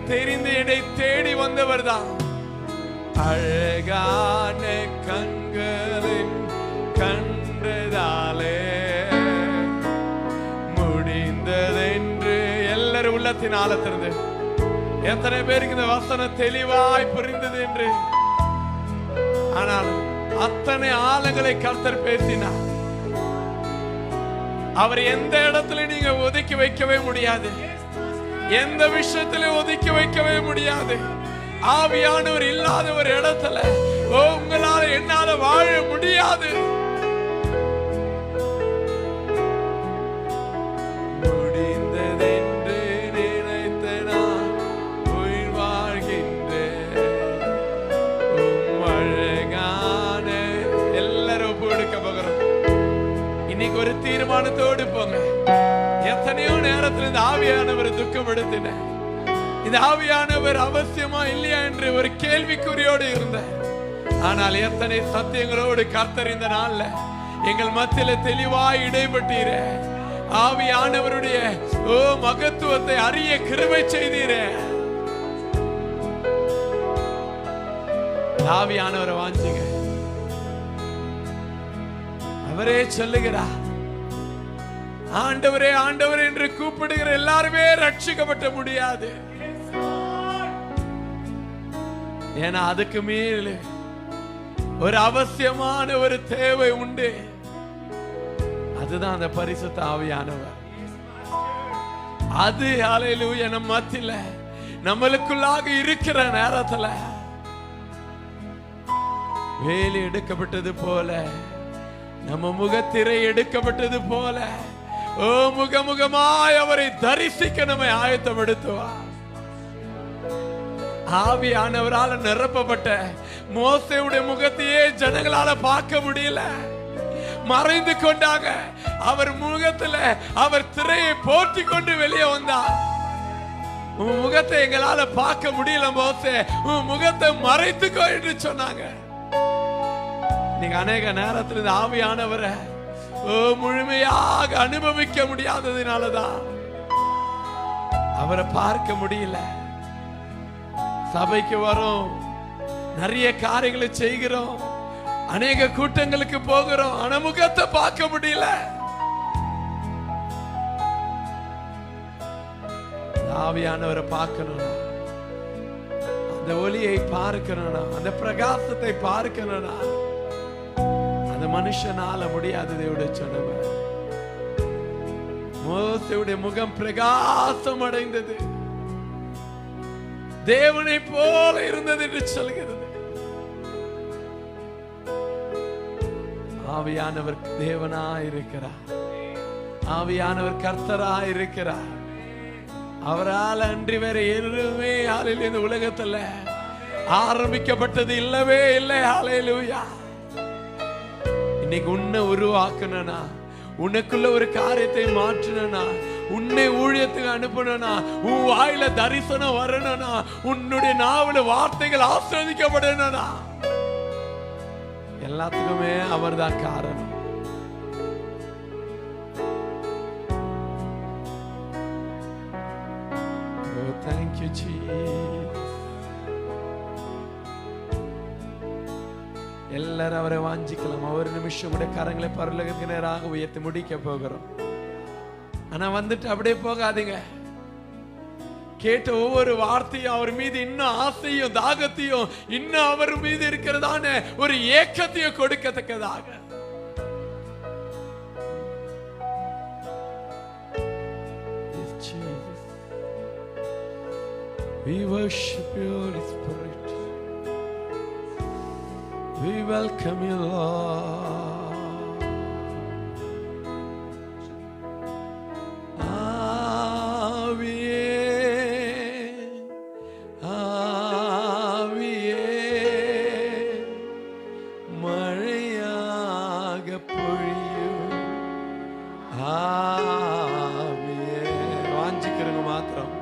தெரிந்து என்னை தேடி வந்தவர் தான். அழகான கண்களின் கண்டதாலே முடிந்ததென்று எல்லாரும் உள்ளத்தின் ஆழத்திலிருந்து எத்தனை பேருக்கு இந்த வசனம் தெளிவாய் புரிந்தது என்று. ஆனால் அத்தனை ஆழங்களை கர்த்தர் பேசினார். அவர் எந்த இடத்துல நீங்க ஒதுக்கி வைக்கவே முடியாது, எந்த விஷயத்திலே ஒதுக்கி வைக்கவே முடியாது. ஆவியானவர் இல்லாத ஒரு இடத்துல உங்களால என்னால வாழ முடியாது. முடிந்ததென்று நினைத்த நான் உயிர் வாழ்கின்றேன். அழகான எல்லாரும் ஒப்பு எடுக்க போகிறோம். இன்னைக்கு ஒரு தீர்மானத்தோடு போங்க. எத்தனையோ நேரத்தில் இந்த ஆவியானவர் துக்கப்படுத்தின, இந்த ஆவியானவர் அவசியமா இல்லையா என்று ஒரு கேள்விக்குறியோடு இருந்த. ஆனால் எத்தனை சத்தியங்களோடு கர்த்தர் இந்த நாள்ல எங்கள் மத்தியில தெளிவாய் இடைப்பட்டீர. ஆவியானவருடைய மகத்துவத்தை அறிய கிருபை செய்தீர. ஆவியானவரை வாஞ்சிங்க. அவரே சொல்லுகிறார், ஆண்டவரே ஆண்டவர் என்று கூப்பிடுகிற எல்லாருமே ரட்சிக்கப்பட முடியாது. ஏன்னா அதுக்கு மேல் ஒரு அவசியமான ஒரு தேவை உண்டு. அதுதான் அந்த பரிசுத்த ஆவியானவர். அது ஹல்லேலூயா நம்ம மத்தியில நம்மளுக்குள்ளாக இருக்கிற நேரத்துல வேலி எடுக்கப்பட்டது போல, நம்ம முகத்திரை எடுக்கப்பட்டது போல முகமுகமாய் அவரை தரிசிக்க நம்மை ஆயத்தப்படுத்துவார். ஆவியானவரால் நிரப்பப்பட்ட மோசேயுடைய முகத்தையே ஜனங்களால பார்க்க முடியல, மறைந்து கொண்டாங்க. அவர் முகத்துல அவர் திரையை போர்த்தி கொண்டு வெளியே வந்தார். உன் முகத்தை எங்களால பார்க்க முடியல மோசே, உன் முகத்தை மறைத்துக்கோ என்று சொன்னாங்க. நீங்க அநேக நேரத்தில் இந்த ஆவியானவரை முழுமையாக அனுபவிக்க முடியாததுனாலதான் அவரை பார்க்க முடியல. சபைக்கு வரோம், நிறைய காரியங்களை செய்கிறோம், அநேக கூட்டங்களுக்கு போகிறோம், ஆனா முகத்தை பார்க்க முடியல. ஆவியானவரை பார்க்கணும்னா, அந்த ஒளியை பார்க்கணும்னா, அந்த பிரகாசத்தை பார்க்கணும்னா அந்த மனுஷனால முடியாது. தேவனுடைய சொன்னவர் மோசேயுடைய முகம் பிரகாசம் அடைந்தது, தேவனை போல இருந்தது என்று சொல்கிறது. ஆவியானவர் தேவனாய் இருக்கிறார், ஆவியானவர் கர்த்தராய் இருக்கிறார். அவரால் அன்றி வேற எதுவுமே இந்த உலகத்துல ஆரம்பிக்கப்பட்டது இல்லவே இல்லை. ஹல்லேலூயா. இன்னைக்கு உன்னை உருவாக்கணும்னா, உனக்குள்ள ஒரு காரியத்தை மாற்றணும்னா, உன்னை ஊழியத்துக்கு அனுப்பணும்னா, உன் வாயில தரிசனம் வரணும்னா, உன்னுடைய நாவல வார்த்தைகள் ஆஸ்வதிக்கப்படணும்னா, எல்லாத்துக்குமே அவர்தான் காரணம். Oh, thank you, Jesus. எல்லாரும் அவரை வாஞ்சிக்கலாம். ஒரு நிமிஷம் கூட கரங்களை பரலோகத்துக்கு நேராக உயர்த்தி முடிக்க போகிறோம். ஆனா வந்துட்டு அப்படியே போகாதீங்க. கேட்ட ஒவ்வொரு வார்த்தையும் அவர் மீது இன்னும் ஆசையும் தாகத்தையும் இன்னும் அவர் மீது இருக்கிறதான ஒரு ஏக்கத்தையும் கொடுக்கத்தக்கதாக we worship you, Holy Spirit. We welcome you, Lord. Aviye, Aviye, Mariyaga பொழியு. Aviye, வாஞ்சிக்கிறங்க மாத்திரம்.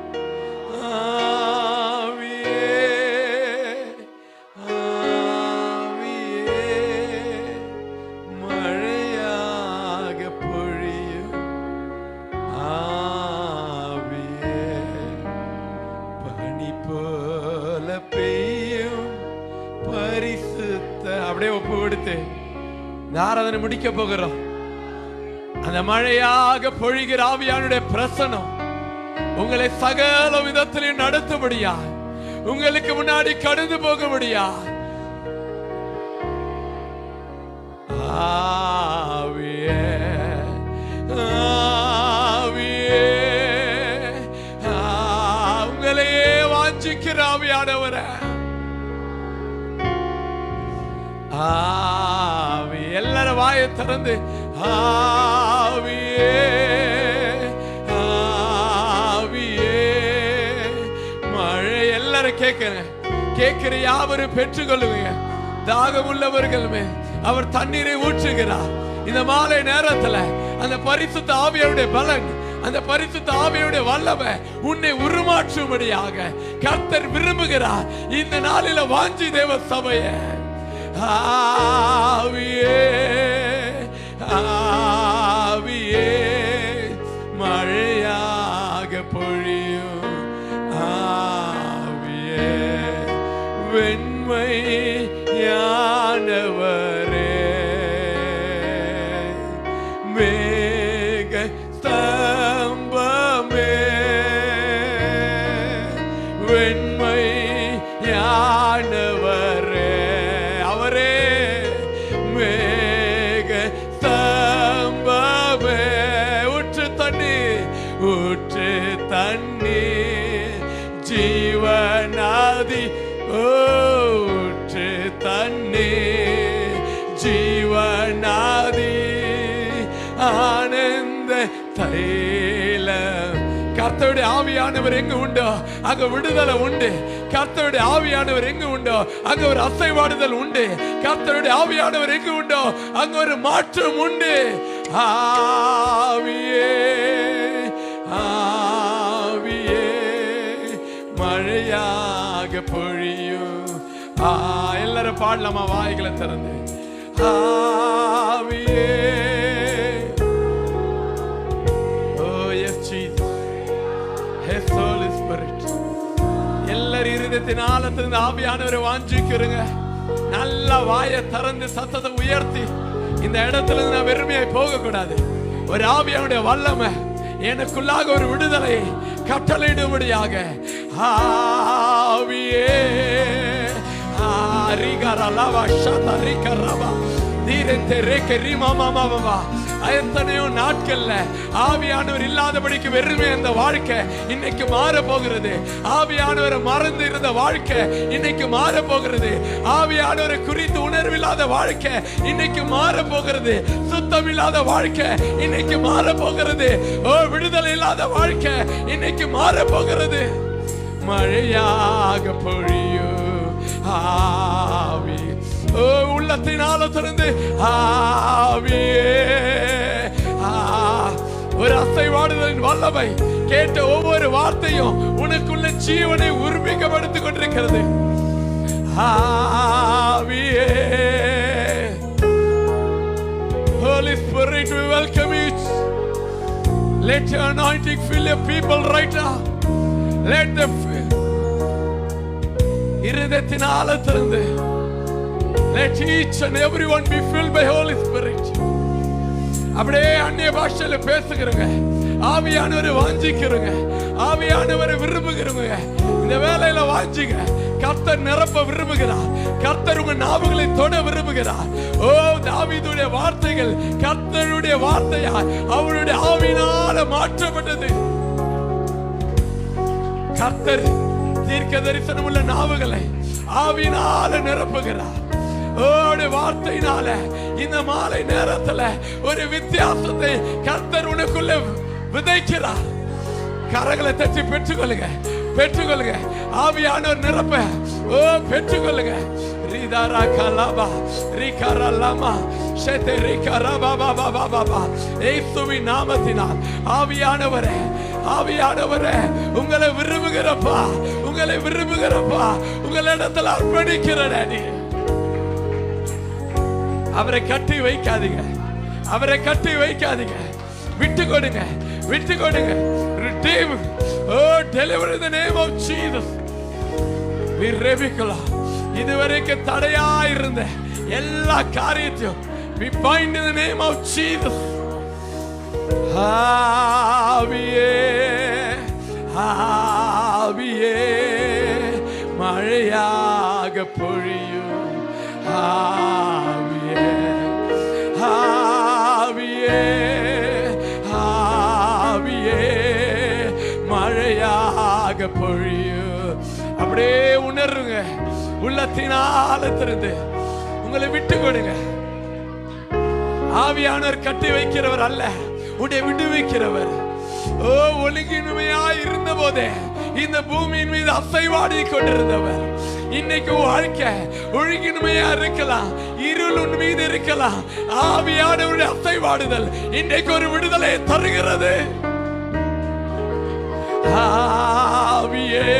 இந்த ஆராதனை முடிக்க போகிறோம். அந்த மழையாக பொழிகிற ஆவியானுடைய பிரசனம் உங்களை சகல விதத்திலும் நடத்தும்படியா, உங்களுக்கு முன்னாடி கடந்து போகும்படியா, ஆவியே ஆவியே உங்களையே வாஞ்சிக்கிற ஆவியானவரே, ஆவி எல்லாரும் வாயை திறந்து ஆவியே ஆவியே மழை எல்லாரும் கேட்கிற யாவரும் பெற்றுக்கொள்ளுங்க. தாகம் உள்ளவர்களுமே அவர் தண்ணீரை ஊற்றுகிறார். இந்த மாலை நேரத்துல அந்த பரிசுத்த ஆவியுடைய பலன், அந்த பரிசுத்த ஆவியுடைய வல்லமை உன்னை உருமாற்றும்படியாக கர்த்தர் விரும்புகிறார். இந்த நாளில வாஞ்சி தேவ சபையே, ஆவியே ஆவியே மழையாக பொழியும் ஆவியே, வெண்மையானவரே, மேக ஸ்தம்பமே, வெண்மையானவரே, அவரே மேக ஸ்தம்பமே, ஊற்று தண்ணீர் ஜீவநாதி, ஊற்று தண்ணீர் ஜீவநாதி, ஆனந்த தைலம். கர்த்தருடைய ஆவியானவர் எங்கு உண்டோ அங்க விடுதலை உண்டு. கர்த்தருடைய ஆவியானவர் எங்கு உண்டோ அங்க ஒரு அசைவாடுதல் உண்டு. கர்த்தருடைய ஆவியானவர் எங்கு உண்டோ அங்க ஒரு மாற்றம் உண்டு. ஆவியே ஆவியே மழையாக பொழியும். எல்லாரும் பாடலாமா வாய்களை திறந்து, ஆவியே. Oh yes Jesus, His Holy Spirit. எல்லாரும் இருதயத்தின் ஆழத்திலிருந்து ஆவியானவரை வாஞ்சிக்கிறங்க. நல்ல வாயை திறந்து சத்தத்தை உயர்த்தி, இந்த இடத்துல இருந்து நான் வெறுமையாய் போக கூடாது. ஒரு ஆவியானுடைய வல்லமை எனக்குள்ளாக ஒரு விடுதலை கட்டளையிடும்படியாக, ஆவியே எத்தனையோ நாட்கள்ல ஆவியானவர் இல்லாதபடிக்கு வெறுமை அந்த வாழ்க்கை இன்னைக்கு மாற போகிறது. ஆவியானவரை மறந்து இருந்த வாழ்க்கை இன்னைக்கு மாற போகிறது. ஆவியானவரை குறித்து உணர்வில்லாத வாழ்க்கை இன்னைக்கு மாற போகிறது. சுத்தம் இல்லாத வாழ்க்கை இன்னைக்கு மாற போகிறது. ஓ, விடுதலை இல்லாத வாழ்க்கை இன்னைக்கு மாற போகிறது. மழையாக பொழியும் ஆவி, ஓ உள்ளத்தினால திறந்து ஆவியே. ஒரு அசைவாடுதலின் வல்லமை கேட்ட ஒவ்வொரு வார்த்தையும் உனக்குள்ள ஜீவனை உருமிக்கப்படுத்திக் கொண்டிருக்கிறது. ஆவியே, Holy Spirit, we welcome you. Let your anointing fill your people right now. Let them இருதயத்தின் ஆழத்திலிருந்து let each and everyone be filled by Holy Spirit. அப்படியே அந்நிய பாஷையில பேசுகிறங்க. ஆவியானவரை வாஞ்சிக்கிறங்க. ஆவியானவரை விரும்புகிறங்க. இந்த வேளையில வாஞ்சிங்க. கர்த்தர் நிரப்ப விரும்புகிறார். கர்த்தர் உங்க நாவுகளை தொட விரும்புகிறார். ஓ, தாவீதுடைய வார்த்தைகள் கர்த்தருடைய வார்த்தையா அவருடைய ஆவியினால மாற்றப்பட்டது. கர்த்தர் தீர்க்க தரிசனம் உள்ள நாவுகளை ஆவியினால நிரப்புகிறார். வார்த்தையினால இந்த மாலை நேரத்துல ஒரு வித்தியாசத்தை கர்த்தர் உனக்குள்ள விதைக்கிறார். கரங்களை தட்டி பெற்றுக்கொள்ளுங்க, பெற்றுக்கொள்ளுங்க. ஆவியானவர் நிரப்ப ஓ பெற்றுக்கொள்ளுங்க. ரிதாரா கலாபா ரிகரலாமா ஷெதே ரிகரபாபாபாபாபா இயேசுவின் நாமத்தினால் ஆவியானவரே, ஆவியானவரே உங்களை விரும்புகிறப்பா, உங்களை விரும்புகிறப்பா, உங்களிடத்தில் அர்ப்பணிக்கிறேன். அவரை கட்டி வைக்காதீங்க, அவரை கட்டி வைக்காதீங்க. விட்டு கொடுங்க, விட்டு கொடுங்க. Redeem, oh deliver in the name of Jesus. We revival. இதுவரைக்கும் தடையா இருந்த எல்லா காரியத்தையும் We bind in the name of Jesus. ஆவியே ஆவியே மழையாக பொழியும். ஆவியே ஆவியே ஆவியே மழையாக பொழியும். அப்படியே உணர்வுங்க, உள்ளத்தினால திறந்து உங்களை விட்டு கொடுங்க. ஆவியானவர் கட்டி வைக்கிறவர் அல்ல, உன்னை விடுவிக்கிறவர். ஓ, ஒழுங்கின்மையாய் இருந்த போதே இந்த பூமியின் மீது அசைவாடி கொண்டிருந்தவர். இன்னைக்கு வாழ்க்கை ஒழுங்கின்மையா இருக்கலாம், இருள் உன் மீது இருக்கலாம். ஆவியானவருடைய அசைவாடுதல் இன்றைக்கு ஒரு விடுதலை தருகிறது. ஆவியே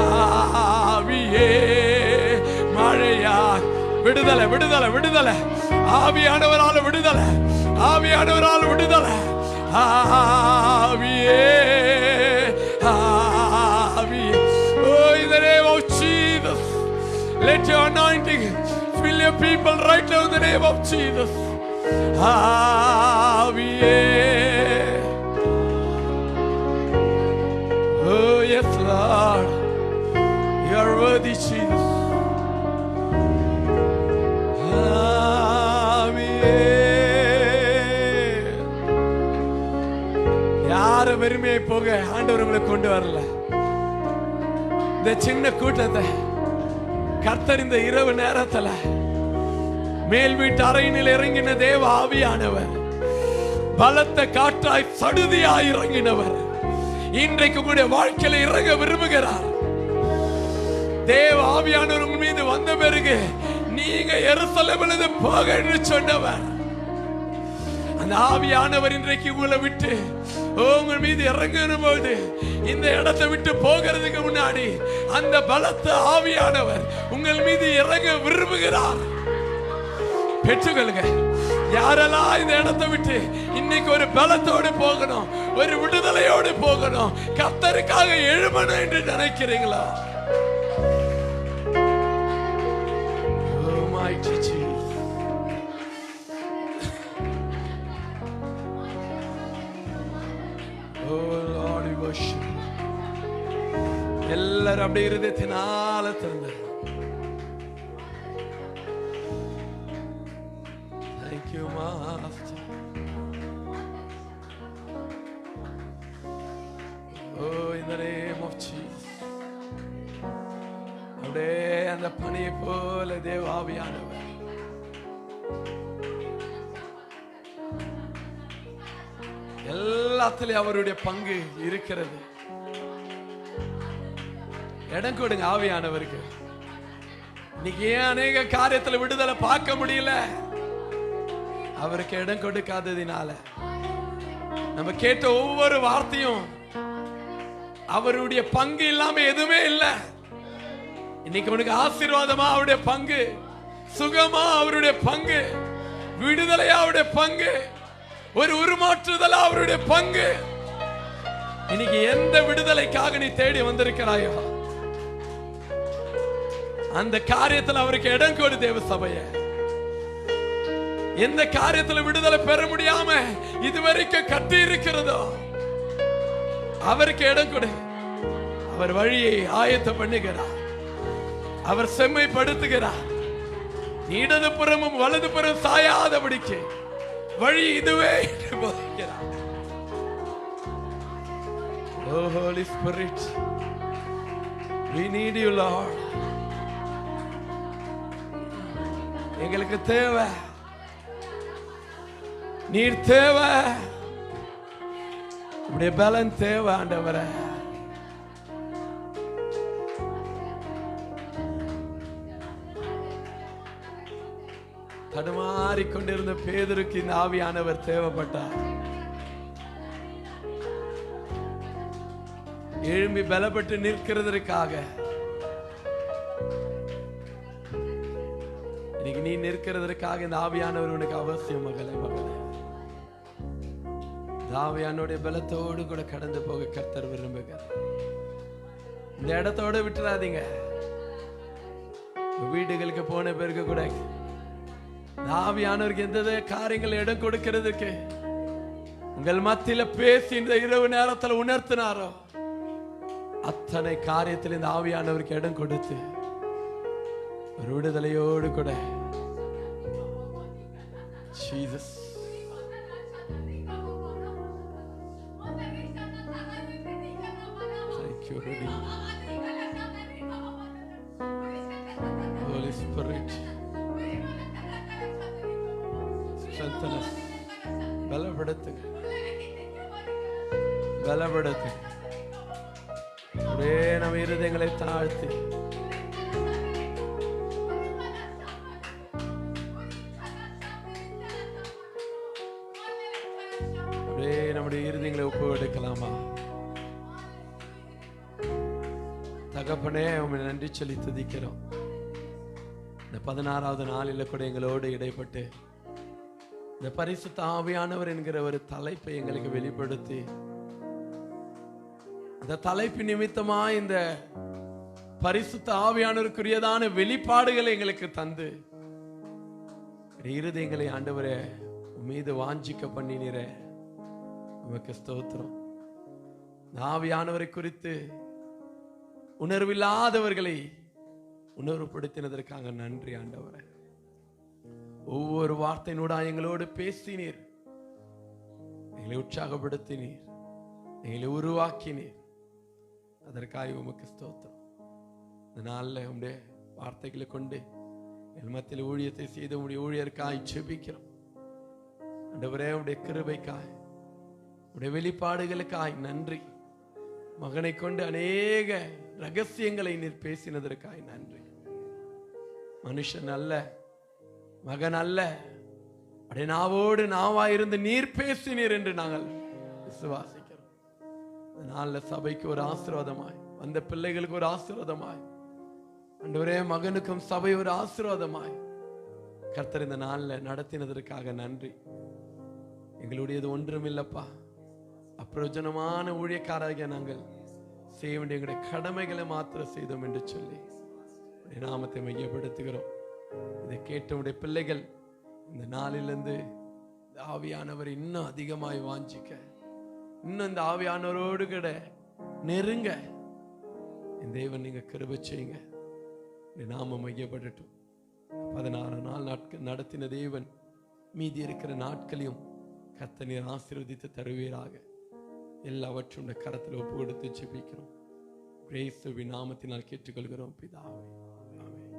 ஆவியே மழையா விடுதலை விடுதலை விடுதலை. ஆவியானவரால் விடுதலை, ஆவியானவரால் விடுதலை. ஆவியே ஆவியே. Oh, in the name of Jesus, let your anointing fill your people right now in the name of Jesus. ஆவியே. Oh yes Lord, you are worthy Jesus. யாரும் வெறுமையை போக ஆண்டவர் உங்களை கொண்டு வரல. இந்த சின்ன கூட்டத்தை கர்த்தர் இந்த இரவு நேரத்துல மேல் வீட்டு அறையினில் இறங்கின தேவ ஆவியானவர், பலத்த காற்றாய் சடுதியாய் இறங்கினவர் இன்றைக்கு உங்களுடைய வாழ்க்கையில இறங்க விரும்புகிறார். தேவ ஆவியானவர் உங்கள் மீது வந்த பிறகு நீங்க எருசலேமிலிருந்து போக என்று சொன்னவர். அந்த ஆவியானவர் இன்றைக்கு உங்களை விட்டு உங்கள் மீது இறங்கின போது இந்த இடத்தை விட்டு போகிறதுக்கு முன்னாடி அந்த பலத்த ஆவியானவர் உங்கள் மீது இறங்க விரும்புகிறார். பெற்றுக்கொள்ளுங்க. யாரெல்லாம் இந்த இடத்தை விட்டு இன்னைக்கு ஒரு பலத்தோடு போகணும், ஒரு விடுதலையோடு போகணும், கர்த்தருக்காக எழுமணும் என்று நினைக்கிறீங்களா? எல்லாரும் அப்படி இருதயத்தினால திறந்து Thank you Master. Oh, in the name of Jesus. அப்படியே அந்த பனியை போல தேவ ஆவியானவர் எல்லாத்திலும் அவருடைய பங்கு இருக்கிறது. இடம் கொடுங்க ஆவியானவருக்கு. இன்னைக்கு ஏன் அநேக காரியத்துல விடுதலை பார்க்க முடியல? அவருக்கு இடம் கொடுக்காததினால. நம்ம கேட்ட ஒவ்வொரு வார்த்தையும் அவருடைய பங்கு இல்லாம எதுவுமே இல்லை. இன்னைக்கு உனக்கு ஆசீர்வாதமா அவருடைய பங்கு, சுகமா அவருடைய பங்கு, விடுதலையா அவருடைய பங்கு, ஒரு உருமாற்றுதலா அவருடைய பங்கு. இன்னைக்கு எந்த விடுதலைக்காக நீ தேடி வந்திருக்கிறாயோ அந்த காரியத்தில் அவருக்கு இடம் கொடு. தேவ சபைய எந்த காரியத்துல விடுதலை பெற முடியாம இதுவரைக்கும் கட்டி இருக்கிறதோ அவருக்கு இடம் கொடு. அவர் வழியை ஆயத்தம் பண்ணுகிறார், அவர் செம்மைப்படுத்துகிறார். இடது புறமும் வலது புறம் சாயாதபடிக்கு வழி இதுவே என்று போதிக்கிறார். Oh Holy Spirit, we need you Lord. எங்களுக்கு தேவை, நீர் தேவை, உடைய பலன் தேவை ஆண்டவரே. தடுமாறிக்கொண்டிருந்த பேதுருக்கு இந்த ஆவியானவர் தேவைப்பட்டார். எழும்பி பலப்பட்டு நிற்கிறதற்காக. இன்னைக்கு நீ நிற்கிறதற்காக இந்த ஆவியானவர் உனக்கு அவசியம் மகளே, மகளே. இந்த ஆவியானுடைய பலத்தோடு கூட கடந்து போக கர்த்தர் விரும்புகிறார். இந்த இடத்தோட விட்டுறாதீங்க. வீடுகளுக்கு போன பிறகு கூட ஆவியானவருக்கு எந்த காரியங்கள் இடம் கொடுக்கிறதுக்கு உங்கள் மத்தியில பேசி இந்த இரவு நேரத்தில் உணர்த்தினாரோ அத்தனை காரியத்தில் இந்த ஆவியானவருக்கு இடம் கொடுத்து ஒரு விடுதலையோடு கூட Jesus Holy Spirit, strengthen us. பலப்படுத்துங்க, பலப்படுத்துங்க. அப்படியே நம்ம இருதயங்களை தாழ்த்தி அப்படியே நம்முடைய இருதயங்களை ஒப்பு எடுக்கலாமா? தகப்பனே, உம்மை நன்றி சொல்லி துதிக்கிறோம். இந்த 16வது நாளில் கூட எங்களோடு இடைப்பட்டு இந்த பரிசுத்த ஆவியானவர் என்கிற ஒரு தலைப்பை எங்களுக்கு வெளிப்படுத்தி இந்த தலைப்பு நிமித்தமா இந்த பரிசுத்த ஆவியானவருக்குரியதான வெளிப்பாடுகளை எங்களுக்கு தந்து இருதயங்களை ஆண்டவரே மீது வாஞ்சிக்க பண்ணினீரே, உமக்கு ஸ்தோத்திரம். ஆவியானவரை குறித்து உணர்வில்லாதவர்களை உணர்வுபடுத்தினதற்காக நன்றி ஆண்டவரே. ஒவ்வொரு வார்த்தையினூடா எங்களோடு பேசினீர், எங்களை உற்சாகப்படுத்தினீர், எங்களை உருவாக்கினீர். அதற்காக உமக்கு ஸ்தோத்திரம். இந்த நாளில் உடைய வார்த்தைகளை கொண்டு என் மத்தியில் ஊழியத்தை செய்த உடைய ஊழியருக்காய் ஜெபிக்கிறோம் ஆண்டவரே. உடைய கிருபைக்காய், உடைய வெளிப்பாடுகளுக்காய் நன்றி. மகனை கொண்டு அநேக ரகசியங்களை நீர் பேசினதற்காய் நன்றி. மனுஷன் அல்ல, மகன் அல்ல, அப்படியே நாவோடு நாவாயிருந்து நீர் பேசினீர் என்று நாங்கள் விசுவாசிக்கிறோம். அதனால சபைக்கு ஒரு ஆசீர்வாதமாய், வந்த பிள்ளைகளுக்கு ஒரு ஆசீர்வாதமாய், ஆண்டவரே மகனுக்கும் சபை ஒரு ஆசீர்வாதமாய் கர்த்தர் இந்த நாளில் நடத்தினதற்காக நன்றி. எங்களுடையது ஒன்றுமில்லப்பா, அப்பிரயோஜனமான ஊழியக்காரராகிய நாங்கள் செய்ய வேண்டிய எங்களுடைய கடமைகளை மாத்திரம் செய்தோம் என்று சொல்லி நாமத்தை மையப்படுத்துகிறோம். இதை கேட்டவுடைய பிள்ளைகள் இந்த நாளிலிருந்து ஆவியானவர் இன்னும் அதிகமாய் வாஞ்சிக்க, இன்னும் இந்த ஆவியானவரோடு கூட நெருங்க என் தேவன் நீங்க கிருபை செய்யுங்க. நாம மையப்படட்டும். 16 நாட்கள் நடத்தின தேவன் மீதி இருக்கிற நாட்களையும் கர்த்தர் நீர் ஆசீர்வதித்து தருவீராக. எல்லாவற்றும் கரத்தில் ஒப்பு கொடுத்து ஜெபிக்கிறோம். இயேசுவின் நாமத்தினால் கேட்டுக்கொள்கிறோம் பிதாவே, ஆமென்.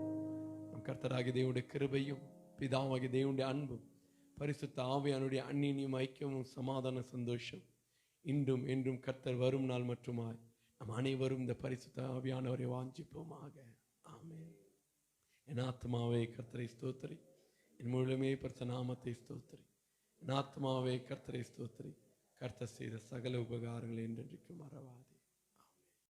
நம் கர்த்தராகிய தேவனுடைய கிருபையும் பிதாவாகிய தேவனுடைய அன்பும் பரிசுத்த ஆவியானுடைய அந்நியும் ஐக்கியமும் சமாதான சந்தோஷம் இன்றும் என்றும் கர்த்தர் வரும் நாள் மட்டுமாய் நம் அனைவரும் இந்த பரிசுத்த ஆவியானவரை வாஞ்சிப்போமாக. ஆமென். என் ஆத்மாவே கர்த்தரை ஸ்தோத்திரி, என் முழுமே பரிசுத்த நாமத்தை ஸ்தோத்திரி. என் ஆத்மாவே கர்த்தரை ஸ்தோத்திரி, கர்த்தர் செய்த சகல உபகாரங்களை என்றென்றைக்கும் மறவாதே.